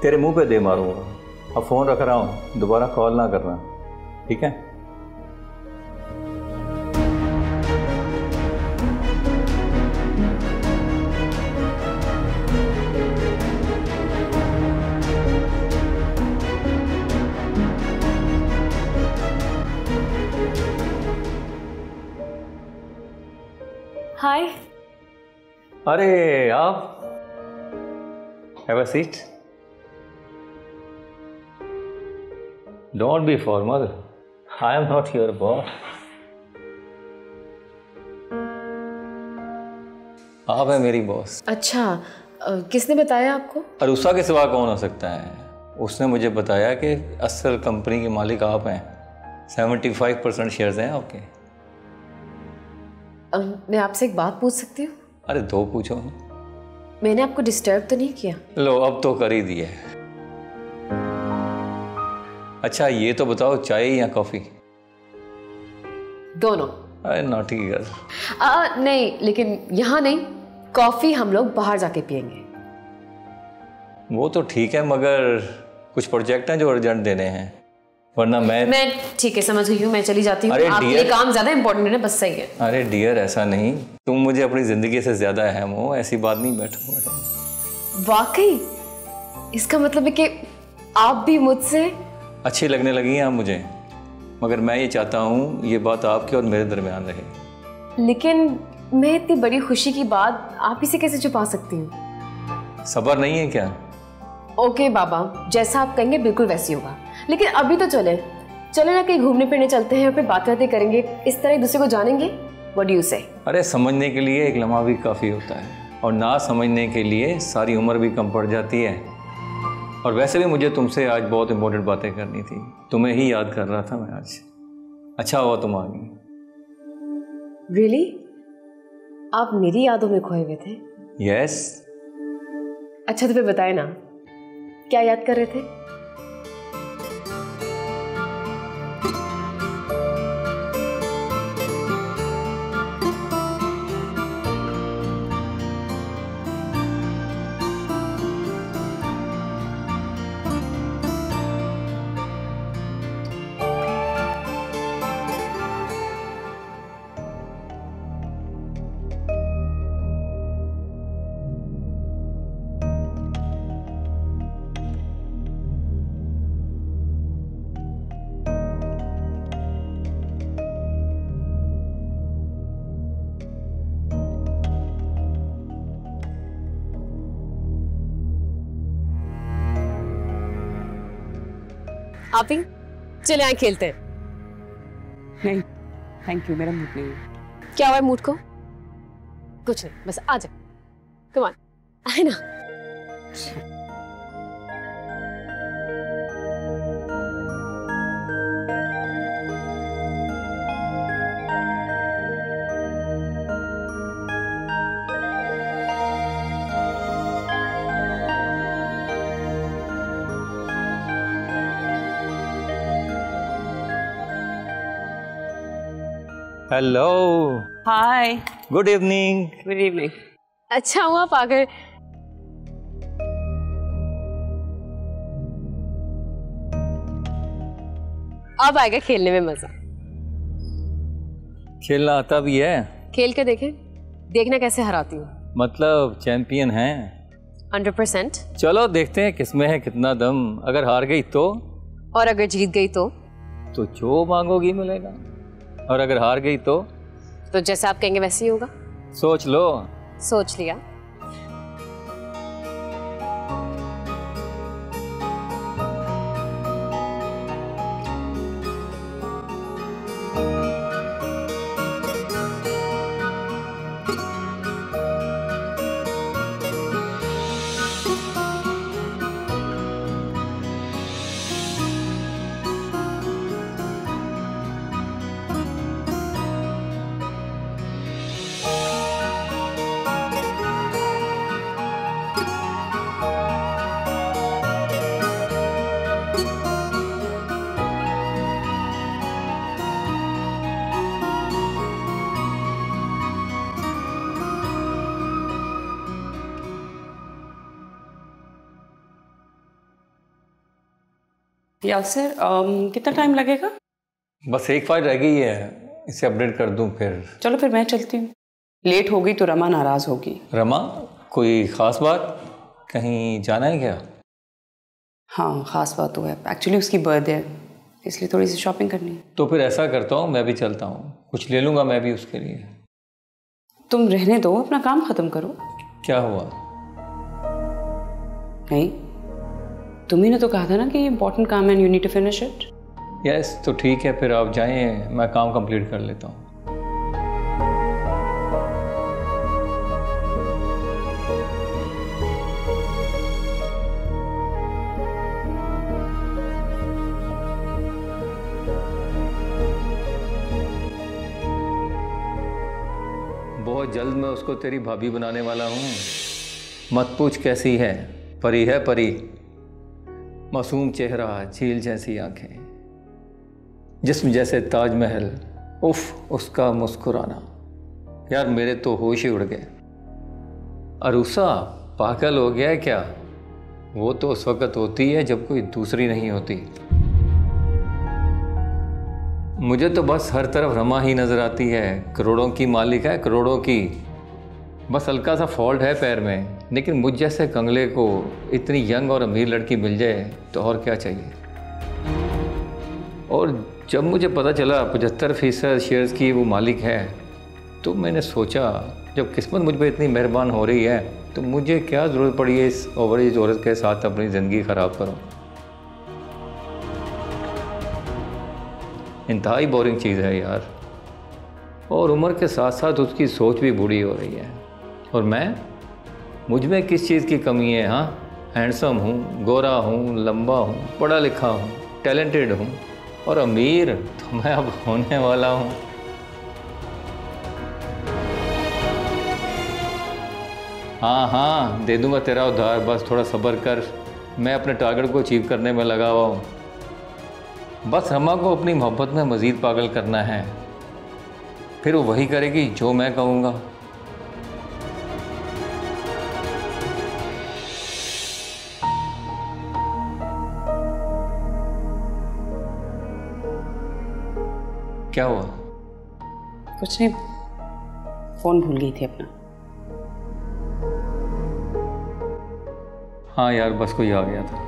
तेरे मुंह पे दे मारूंगा। अब फ़ोन रख रहा हूँ, दोबारा कॉल ना करना, ठीक है? हाय। अरे आप, have a seat. Don't be formal. I am not your boss. आप है मेरी बॉस। अच्छा, किसने बताया आपको? अरुषा के सिवा कौन हो सकता है? उसने मुझे बताया कि असल कंपनी के मालिक आप हैं, 75% शेयर्स हैं आपके। मैं आपसे एक बात पूछ सकती हूँ? अरे दो पूछो। मैंने आपको डिस्टर्ब तो नहीं किया? लो अब तो कर ही दिया। अच्छा ये तो बताओ, चाय या कॉफी? दोनों। अरे नॉटी गर्ल। नहीं, लेकिन यहाँ नहीं, कॉफी हम लोग बाहर जाके पियेंगे। वो तो ठीक है, मगर कुछ प्रोजेक्ट हैं जो अर्जेंट देने हैं, वरना मैं ठीक है, समझ गई हूँ, मैं चली जाती हूँ। अरे आपके लिए काम ज्यादा इंपॉर्टेंट है ना, बस सही है। अरे डियर ऐसा नहीं, तुम मुझे अपनी जिंदगी से ज्यादा अहम हो, ऐसी बात नहीं। बैठो। वाकई? इसका मतलब है कि आप भी मुझसे अच्छी लगने लगी हैं आप मुझे, मगर मैं ये चाहता हूँ ये बात आपके और मेरे दरमियान रहे। लेकिन मैं इतनी बड़ी खुशी की बात आप ही से कैसे छुपा सकती हूँ? सब्र नहीं है क्या? ओके बाबा, जैसा आप कहेंगे बिल्कुल वैसे ही होगा। लेकिन अभी तो चले ना, कहीं घूमने फिरने चलते हैं और फिर बातें करेंगे, इस तरह एक दूसरे को जानेंगे। व्हाट डू यू से? अरे समझने के लिए एक लम्हा भी काफ़ी होता है, और ना समझने के लिए सारी उम्र भी कम पड़ जाती है। और वैसे भी मुझे तुमसे आज बहुत इंपॉर्टेंट बातें करनी थी, तुम्हें ही याद कर रहा था मैं आज। अच्छा हुआ तुम आ गई। रियली? आप मेरी यादों में खोए हुए थे? यस। अच्छा तो फिर बताए ना, क्या याद कर रहे थे? आप ही चले आए खेलते हैं। नहीं, थैंक यू, मेरा मूड नहीं है। क्या हुआ है मूड को? कुछ नहीं, बस आ जा, कम ऑन, आए ना। हेलो, हाय, गुड इवनिंग। Good evening. अच्छा हुआ आप आ गए। अब आएगा खेलने में मजा। खेलना आता भी है? खेल के देखें, देखना कैसे हराती हूँ। मतलब चैंपियन हैं? 100%। चलो देखते हैं किसमें है कितना दम। अगर हार गई तो? और अगर जीत गई तो जो मांगोगी मिलेगा। और अगर हार गई तो जैसे आप कहेंगे वैसे ही होगा। सोच लो। सोच लिया। यासिर, कितना टाइम लगेगा? बस एक फाइल रह गई है, इसे अपडेट कर दूं फिर। चलो फिर मैं चलती हूँ, लेट हो गई तो रमा नाराज होगी। रमा, कोई खास बात? कहीं जाना है क्या? हाँ, खास बात तो है, एक्चुअली उसकी बर्थडे है, इसलिए थोड़ी सी शॉपिंग करनी है। तो फिर ऐसा करता हूँ, मैं भी चलता हूँ, कुछ ले लूँगा मैं भी उसके लिए। तुम रहने दो, अपना काम खत्म करो। क्या हुआ? नहीं, तुम्ही ने तो कहा था ना कि इम्पोर्टेंट काम है, you need to finish it. Yes, तो ठीक है, फिर आप जाएं, मैं काम कंप्लीट कर लेता हूँ। बहुत जल्द मैं उसको तेरी भाभी बनाने वाला हूँ। मत पूछ कैसी है, परी है परी। मासूम चेहरा, झील जैसी आंखें, जिस्म जैसे ताजमहल, उफ उसका मुस्कुराना। यार मेरे तो होश ही उड़ गए। अरूसा पागल हो गया है क्या? वो तो उस वक्त होती है जब कोई दूसरी नहीं होती। मुझे तो बस हर तरफ रमा ही नजर आती है। करोड़ों की मालिक है, करोड़ों की। बस हल्का सा फॉल्ट है पैर में, लेकिन मुझ जैसे कंगले को इतनी यंग और अमीर लड़की मिल जाए तो और क्या चाहिए। और जब मुझे पता चला 75% शेयर्स की वो मालिक है, तो मैंने सोचा जब किस्मत मुझ पर इतनी मेहरबान हो रही है तो मुझे क्या ज़रूरत पड़ी है इस ओवर एज औरत के साथ अपनी ज़िंदगी ख़राब करूं। इंतहाई बोरिंग चीज़ है यार। और उम्र के साथ साथ उसकी सोच भी बूढ़ी हो रही है। और मुझ में किस चीज़ की कमी है? हाँ, हैंडसम हूँ, गोरा हूँ, लंबा हूँ, पढ़ा लिखा हूँ, टैलेंटेड हूँ, और अमीर तो मैं अब होने वाला हूँ। हाँ हाँ, दे दूँगा तेरा उधार, बस थोड़ा सब्र कर। मैं अपने टारगेट को अचीव करने में लगा हुआ हूँ। बस रमा को अपनी मोहब्बत में मज़ीद पागल करना है, फिर वो वही करेगी जो मैं कहूँगा। क्या हुआ? कुछ नहीं, फ़ोन भूल गई थी अपना। हाँ यार, बस कोई आ गया था।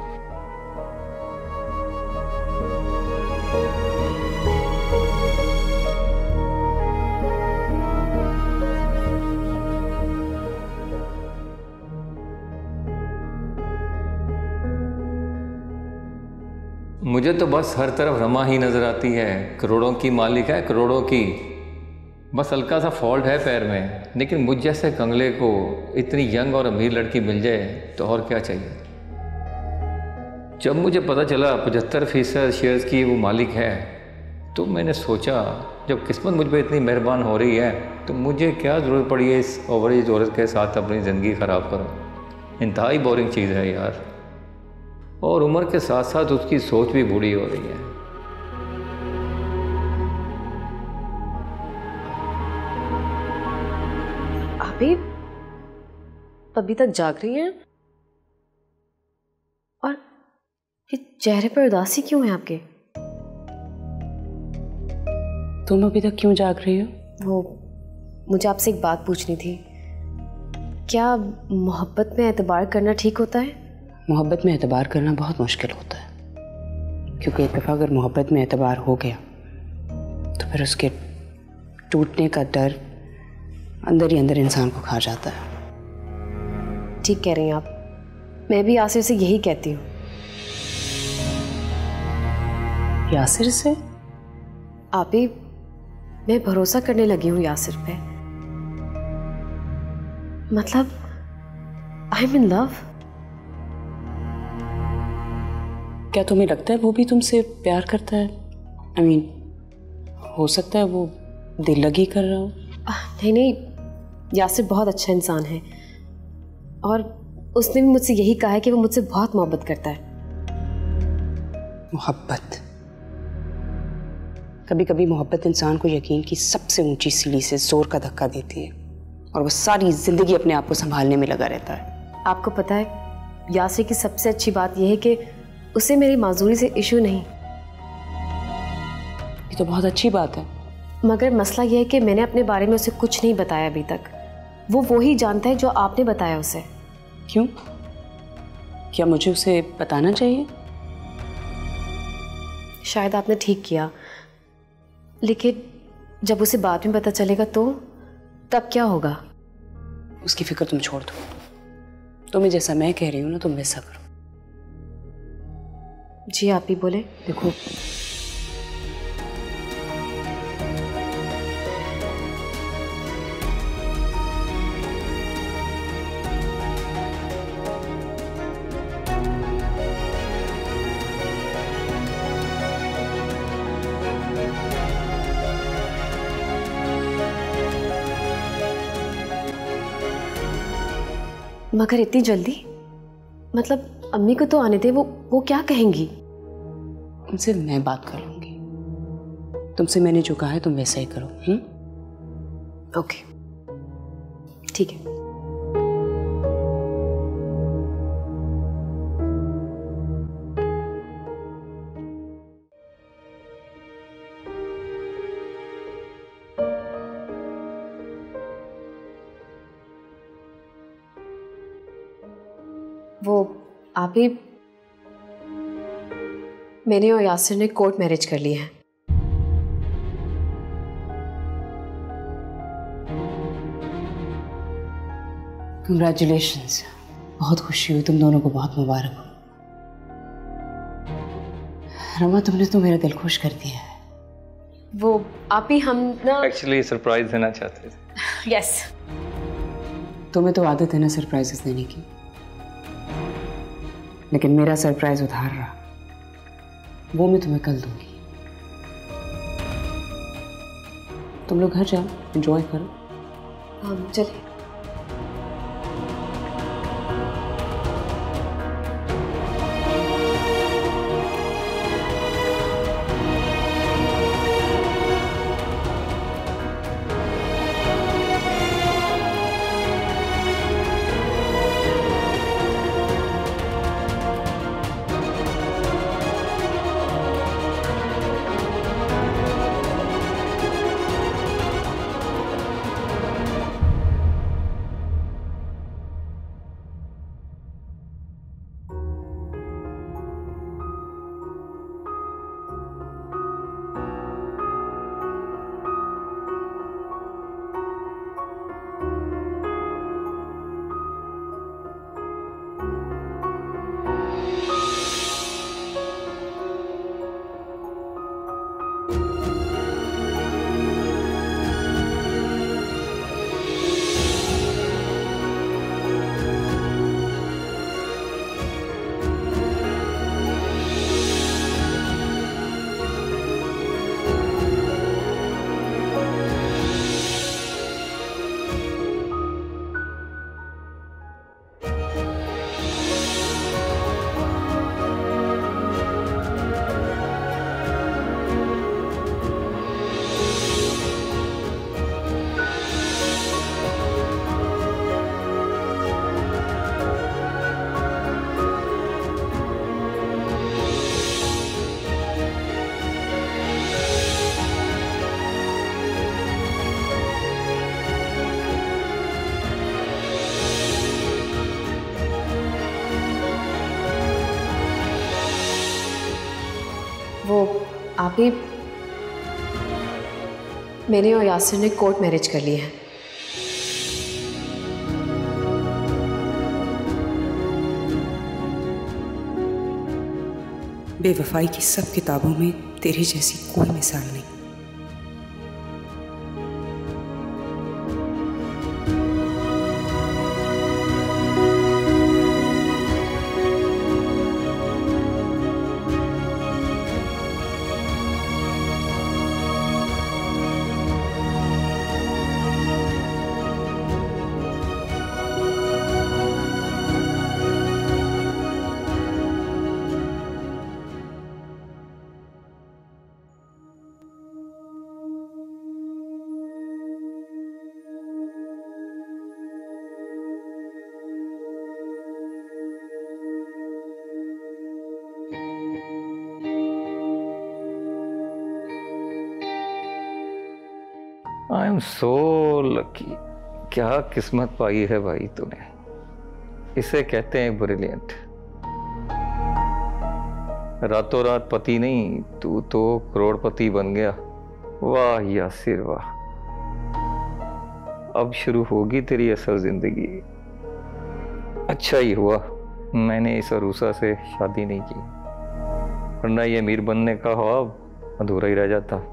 मुझे तो बस हर तरफ रमा ही नज़र आती है। करोड़ों की मालिक है, करोड़ों की। बस हल्का सा फॉल्ट है पैर में, लेकिन मुझ जैसे कंगले को इतनी यंग और अमीर लड़की मिल जाए तो और क्या चाहिए। जब मुझे पता चला 75% शेयर्स की वो मालिक है, तो मैंने सोचा जब किस्मत मुझ पर इतनी मेहरबान हो रही है तो मुझे क्या ज़रूरत पड़ी है इस ओवरेज औरत के साथ अपनी ज़िंदगी ख़राब करो। इंतहाई बोरिंग चीज़ है यार, और उम्र के साथ साथ उसकी सोच भी बूढ़ी हो रही है। अभी अभी तक जाग रही हैं और ये चेहरे पर उदासी क्यों है आपके? तुम अभी तक क्यों जाग रही हो? वो मुझे आपसे एक बात पूछनी थी। क्या मोहब्बत में एतबार करना ठीक होता है? मोहब्बत में एतबार करना बहुत मुश्किल होता है, क्योंकि एक दफ़ा अगर मोहब्बत में एतबार हो गया तो फिर उसके टूटने का डर अंदर ही अंदर इंसान को खा जाता है। ठीक कह रही हैं आप। मैं भी यासिर से यही कहती हूँ। यासिर से? आप ही, मैं भरोसा करने लगी हूँ यासिर पे। मतलब आई एम इन लव। क्या तुम्हें लगता है वो भी तुमसे प्यार करता है? I mean, हो सकता है वो दिल लगी कर रहा हो। नहीं नहीं, यासिर बहुत अच्छा इंसान है और उसने भी मुझसे यही कहा है कि वो मुझसे बहुत मोहब्बत करता है। मोहब्बत, कभी कभी मोहब्बत इंसान को यकीन की सबसे ऊंची सीढ़ी से जोर का धक्का देती है और वो सारी जिंदगी अपने आप को संभालने में लगा रहता है। आपको पता है, यासिर की सबसे अच्छी बात यह है कि उसे मेरी माजूरी से इशू नहीं। ये तो बहुत अच्छी बात है। मगर मसला यह है कि मैंने अपने बारे में उसे कुछ नहीं बताया अभी तक। वो ही जानता है जो आपने बताया उसे। क्यों? क्या मुझे उसे बताना चाहिए? शायद आपने ठीक किया, लेकिन जब उसे बाद में पता चलेगा तो तब क्या होगा? उसकी फिक्र तुम छोड़ दो। तुम्हें जैसा मैं कह रही हूँ ना, तुम वैसा करो। जी आप ही बोले। देखो, मगर इतनी जल्दी? मतलब अम्मी को तो आने दे, वो क्या कहेंगी? उनसे मैं बात कर लूंगी। तुमसे मैंने जो कहा है तुम वैसा ही करो। ओके, ठीक है। वो आप ही, मैंने और यासिर ने कोर्ट मैरिज कर ली है। कंग्रेचुलेशंस, बहुत खुशी हुई, तुम दोनों को बहुत मुबारक हो। रमा, तुमने तो मेरा दिल खुश कर दिया है। वो आप ही, हम ना एक्चुअली सरप्राइज देना चाहते थे। यस। तुम्हें तो आदत है ना सरप्राइजेस देने की, लेकिन मेरा सरप्राइज उधार रहा, वो मैं तुम्हें कल दूंगी। तुम लोग घर जाओ, एंजॉय करो। हम चलिए। भाभी, मैंने और यासिर ने कोर्ट मैरिज कर लिया है। बेवफाई की सब किताबों में तेरी जैसी कोई मिसाल नहीं। I am so lucky. क्या किस्मत पाई है भाई तूने। इसे कहते हैं ब्रिलियंट। रातों रात पति नहीं, तू तो करोड़पति बन गया। वाह यासिर वाह। अब शुरू होगी तेरी असल जिंदगी। अच्छा ही हुआ मैंने इस अरूसा से शादी नहीं की, वरना ये अमीर बनने का ख्वाब अधूरा ही रह जाता।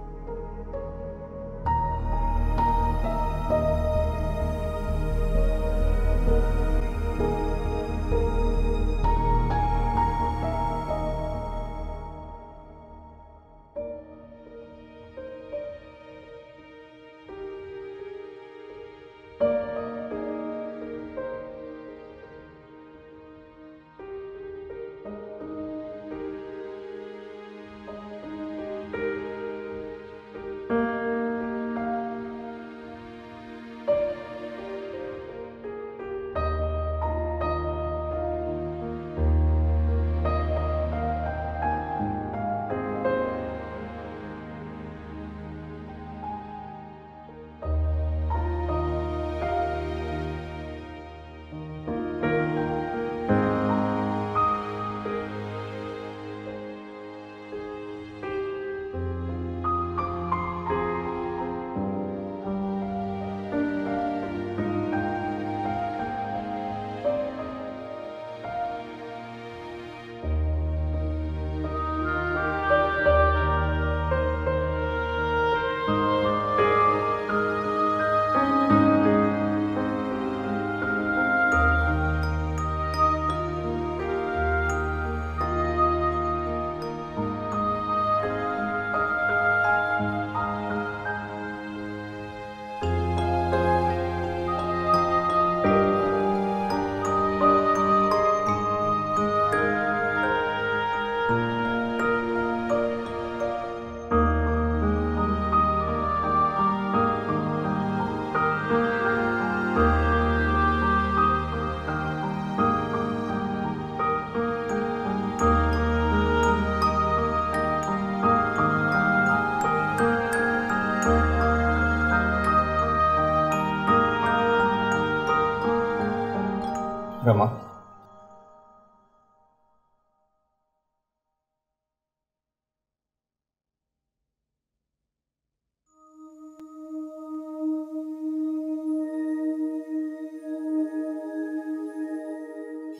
रमा,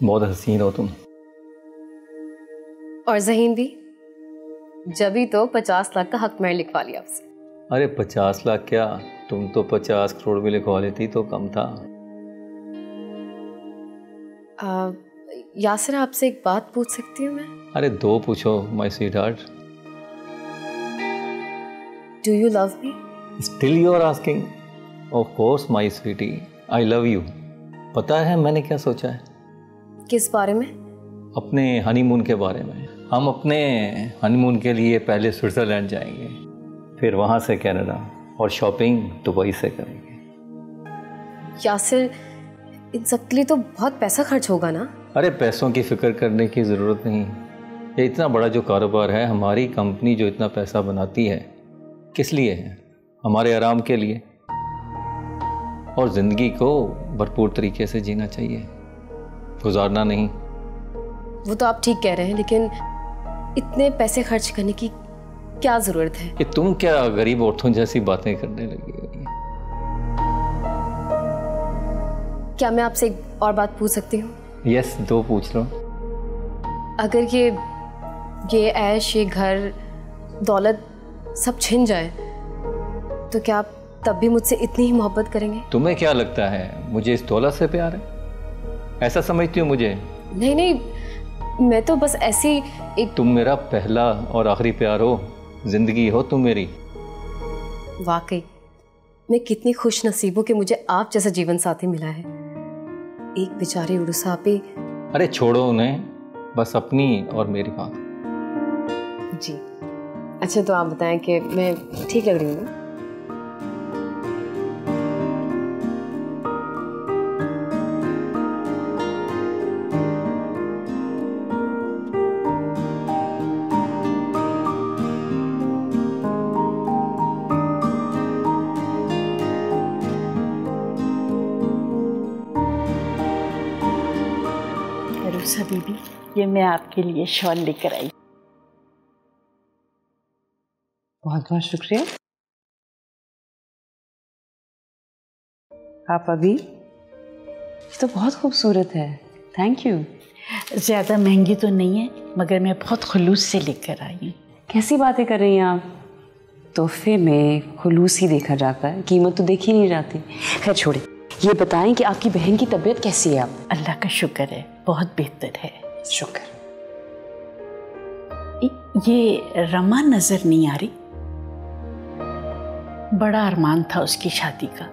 बहुत हसीन हो तुम। और ज़हीन भी। जभी तो 50 लाख का हक मैंने लिखवा लिया आपसे। अरे 50 लाख क्या, तुम तो 50 करोड़ भी लिखवा लेती तो कम था। यासिर, आपसे एक बात पूछ सकती हूँ मैं? अरे दो पूछो my sweetheart. Do you love me? Still you are asking? Of course my sweetie, I love you. पता है मैंने क्या सोचा है? किस बारे में? अपने हनीमून के बारे में। हम अपने हनीमून के लिए पहले स्विट्ज़रलैंड जाएंगे, फिर वहाँ से कनाडा, और शॉपिंग दुबई से करेंगे। यासिर, इन सब के लिए तो बहुत पैसा खर्च होगा ना? अरे पैसों की फिक्र करने की ज़रूरत नहीं। ये इतना बड़ा जो कारोबार है, हमारी कंपनी जो इतना पैसा बनाती है, किस लिए है? हमारे आराम के लिए। और ज़िंदगी को भरपूर तरीके से जीना चाहिए, गुजारना नहीं। वो तो आप ठीक कह रहे हैं, लेकिन इतने पैसे खर्च करने की क्या जरूरत है? कि तुम क्या गरीब औरतों जैसी बातें करने लगी हो? क्या मैं आपसे एक और बात पूछ सकती हूँ? यस, दो पूछ लो। अगर ये ऐश, ये घर, दौलत सब छिन जाए तो क्या आप तब भी मुझसे इतनी ही मोहब्बत करेंगे? तुम्हें क्या लगता है मुझे इस दौलत से प्यार है? ऐसा समझती हो मुझे? नहीं नहीं, मैं तो बस ऐसी एक। तुम मेरा पहला और आखिरी प्यार हो, जिंदगी हो तुम मेरी। वाकई मैं कितनी खुश नसीबों कि मुझे आप जैसा जीवन साथी मिला है। एक बेचारी उड़ूसा पे। अरे छोड़ो उन्हें, बस अपनी और मेरी बात। जी अच्छा, तो आप बताएं कि मैं ठीक लग रही हूँ ना? अरुसा बीबी, ये मैं आपके लिए शॉल लेकर आई। बहुत बहुत शुक्रिया। आप अभी तो बहुत खूबसूरत है, थैंक यू। ज़्यादा महंगी तो नहीं है, मगर मैं बहुत खुलूस से लेकर आई हूँ। कैसी बातें कर रही हैं आप? तोहफे में खुलूस ही देखा जाता है, कीमत तो देखी नहीं जाती। खैर छोड़े, ये बताएं कि आपकी बहन की तबीयत कैसी है? आप? अल्लाह का शुक्र है, बहुत बेहतर है। शुक्र। ये रमा नजर नहीं आ रही? बड़ा अरमान था उसकी शादी का,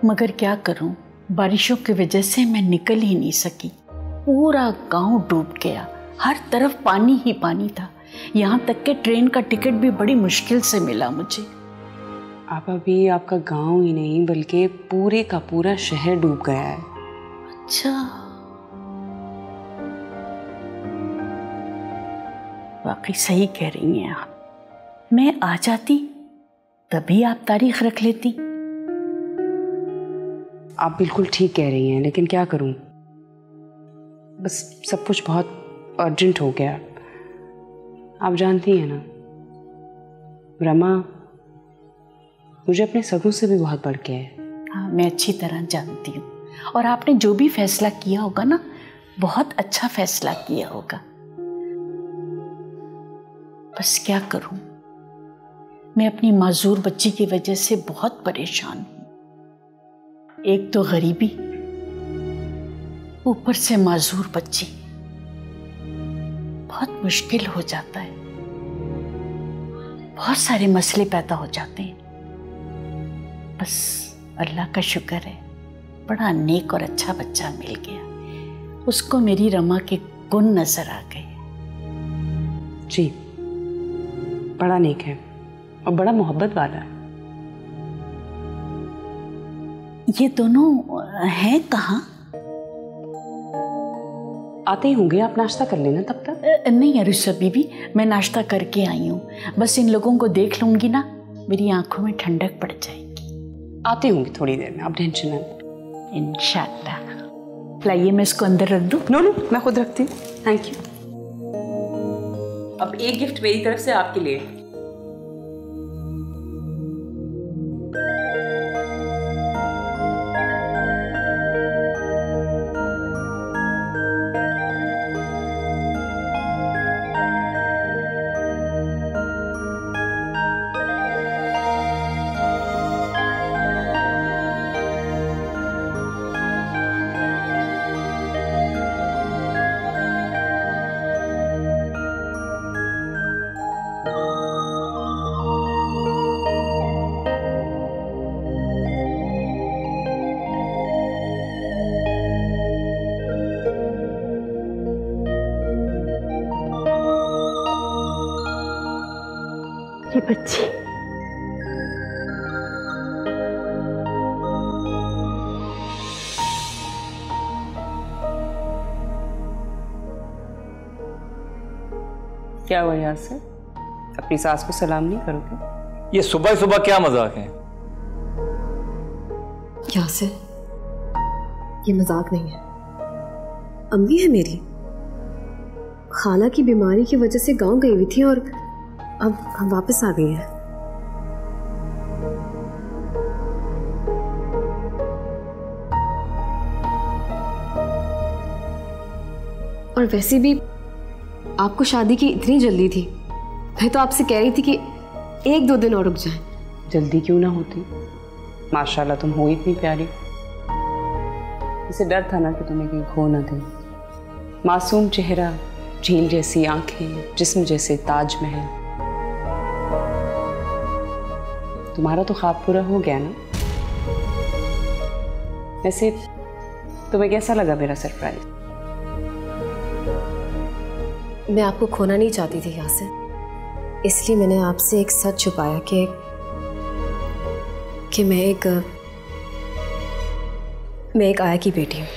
मगर क्या करूं, बारिशों की वजह से मैं निकल ही नहीं सकी। पूरा गांव डूब गया, हर तरफ पानी ही पानी था। यहाँ तक कि ट्रेन का टिकट भी बड़ी मुश्किल से मिला मुझे। आप अभी आपका गांव ही नहीं बल्कि पूरे का पूरा शहर डूब गया है। अच्छा, वाकई सही कह रही हैं आप। मैं आ जाती तभी आप तारीख रख लेती। आप बिल्कुल ठीक कह रही हैं, लेकिन क्या करूं, बस सब कुछ बहुत अर्जेंट हो गया। आप जानती हैं ना, रमा मुझे अपने सगों से भी बहुत बढ़ के है। हाँ, मैं अच्छी तरह जानती हूँ, और आपने जो भी फैसला किया होगा ना, बहुत अच्छा फैसला किया होगा। बस क्या करूं, मैं अपनी माजूर बच्ची की वजह से बहुत परेशान हूं। एक तो गरीबी, ऊपर से माजूर बच्ची, बहुत मुश्किल हो जाता है। बहुत सारे मसले पैदा हो जाते हैं। बस अल्लाह का शुक्र है, बड़ा नेक और अच्छा बच्चा मिल गया। उसको मेरी रमा के गुण नजर आ गए। जी, बड़ा नेक है और बड़ा मोहब्बत वाला है। ये दोनों हैं कहाँ? आते ही होंगे, आप नाश्ता कर लेना तब तक। नहीं अरुसा बीबी, मैं नाश्ता करके आई हूँ। बस इन लोगों को देख लूंगी ना, मेरी आंखों में ठंडक पड़ जाएगी। आते होंगे थोड़ी देर में, आप टेंशन न लें। इंशाल्लाह। लाइए, मैं इसको अंदर रख दूँ? नो नो, मैं खुद रखती हूँ, थैंक यू। अब एक गिफ्ट मेरी तरफ से आपके लिए। ये बच्ची क्या हुआ यहाँ से? अपनी सास को सलाम नहीं करोगे? ये सुबह सुबह क्या मजाक है? यहाँ से ये मजाक नहीं है। अम्मी है मेरी, खाला की बीमारी की वजह से गांव गई हुई थी और अब हम वापस आ गए हैं। और वैसे भी आपको शादी की इतनी जल्दी थी, मैं तो आपसे कह रही थी कि 1-2 दिन और रुक जाएं। जल्दी क्यों ना होती, माशाल्लाह तुम हो इतनी प्यारी। इसे डर था ना कि तुम्हें कहीं खो ना दे। मासूम चेहरा, झील जैसी आंखें, जिस्म जैसे ताजमहल। तुम्हारा तो ख्वाब पूरा हो गया ना। वैसे तुम्हें कैसा लगा मेरा सरप्राइज? मैं आपको खोना नहीं चाहती थी यासिर, इसलिए मैंने आपसे एक सच छुपाया कि मैं एक आया की बेटी हूँ।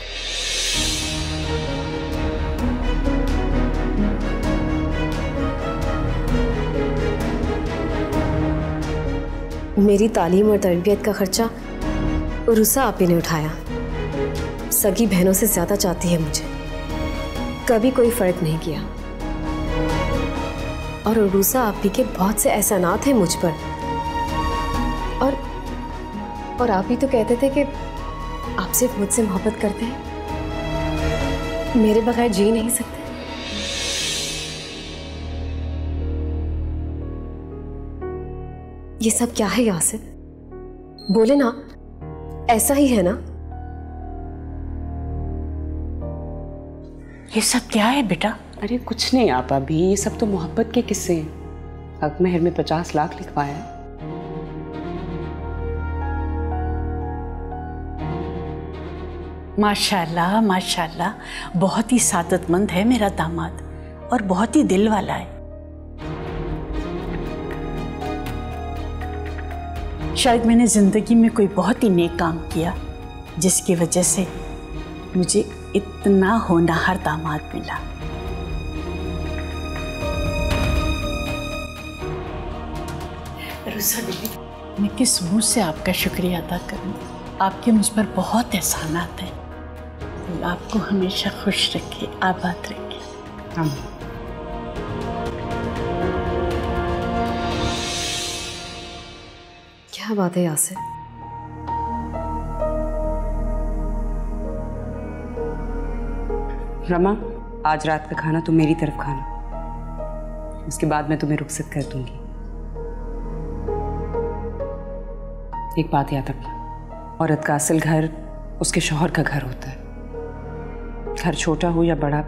मेरी तालीम और तरबियत का खर्चा रुसा आपी ने उठाया। सगी बहनों से ज्यादा चाहती है मुझे, कभी कोई फर्क नहीं किया। और रुसा आपी के बहुत से एहसानात हैं मुझ पर। और आप ही तो कहते थे कि आप सिर्फ मुझसे मोहब्बत करते हैं, मेरे बगैर जी नहीं सकते। ये सब क्या है यासिर? बोले ना, ऐसा ही है ना? ये सब क्या है बेटा? अरे कुछ नहीं आप अभी, ये सब तो मोहब्बत के किस्से हैं। हक मेहर में 50 लाख लिखवाया है। माशाल्लाह माशाल्लाह, बहुत ही सादतमंद है मेरा दामाद और बहुत ही दिल वाला है। शायद मैंने जिंदगी में कोई बहुत ही नेक काम किया जिसकी वजह से मुझे इतना होनहार दामाद मिला। रुसा बीबी, मैं किस मुंह से आपका शुक्रिया अदा करूं? आपके मुझ पर बहुत एहसानात हैं। आपको हमेशा खुश रखे, आबाद रखे। क्या बात है यासिर? रमा, आज रात का खाना तुम मेरी तरफ खाना, उसके बाद मैं तुम्हें रुखसत कर दूंगी। एक बात याद रखना, औरत का असल घर उसके शौहर का घर होता है। घर छोटा हो या बड़ा,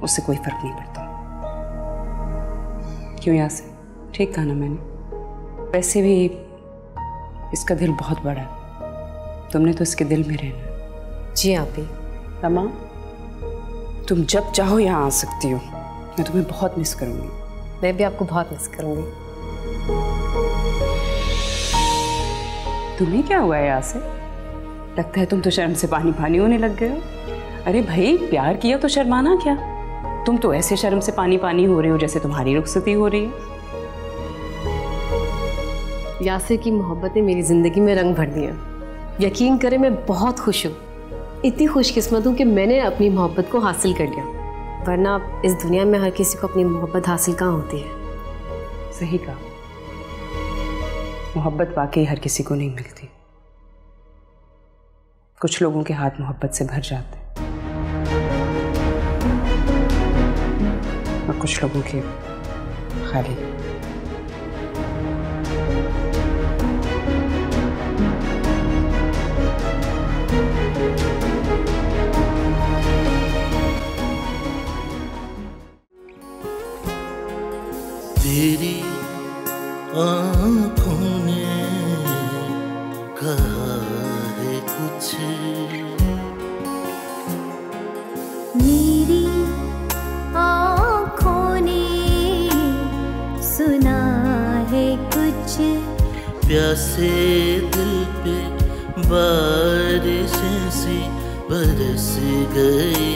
उससे कोई फर्क नहीं पड़ता। क्यों यासिर, ठीक कहा ना मैंने? वैसे भी इसका दिल बहुत बड़ा है, तुमने तो इसके दिल में रहना। जी आप ही। रमा, तुम जब चाहो यहाँ आ सकती हो, मैं तुम्हें बहुत मिस करूंगी। मैं भी आपको बहुत मिस करूंगी। तुम्हें क्या हुआ है यासिर? लगता है तुम तो शर्म से पानी पानी होने लग गए हो। अरे भाई, प्यार किया तो शर्माना क्या? तुम तो ऐसे शर्म से पानी पानी हो रहे हो जैसे तुम्हारी रुखसती हो रही है। यासिर की मोहब्बत ने मेरी जिंदगी में रंग भर दिया। यकीन करें, मैं बहुत खुश हूँ। इतनी खुशकिस्मत हूँ कि मैंने अपनी मोहब्बत को हासिल कर लिया, वरना इस दुनिया में हर किसी को अपनी मोहब्बत हासिल कहाँ होती है। सही कहा, मोहब्बत वाकई हर किसी को नहीं मिलती। कुछ लोगों के हाथ मोहब्बत से भर जाते हैं और कुछ लोगों के खाली। तेरी आँखों ने कहा है कुछ, मेरी आँखों ने सुना है कुछ, प्यासे दिल पे बारिशें सी बरस गई।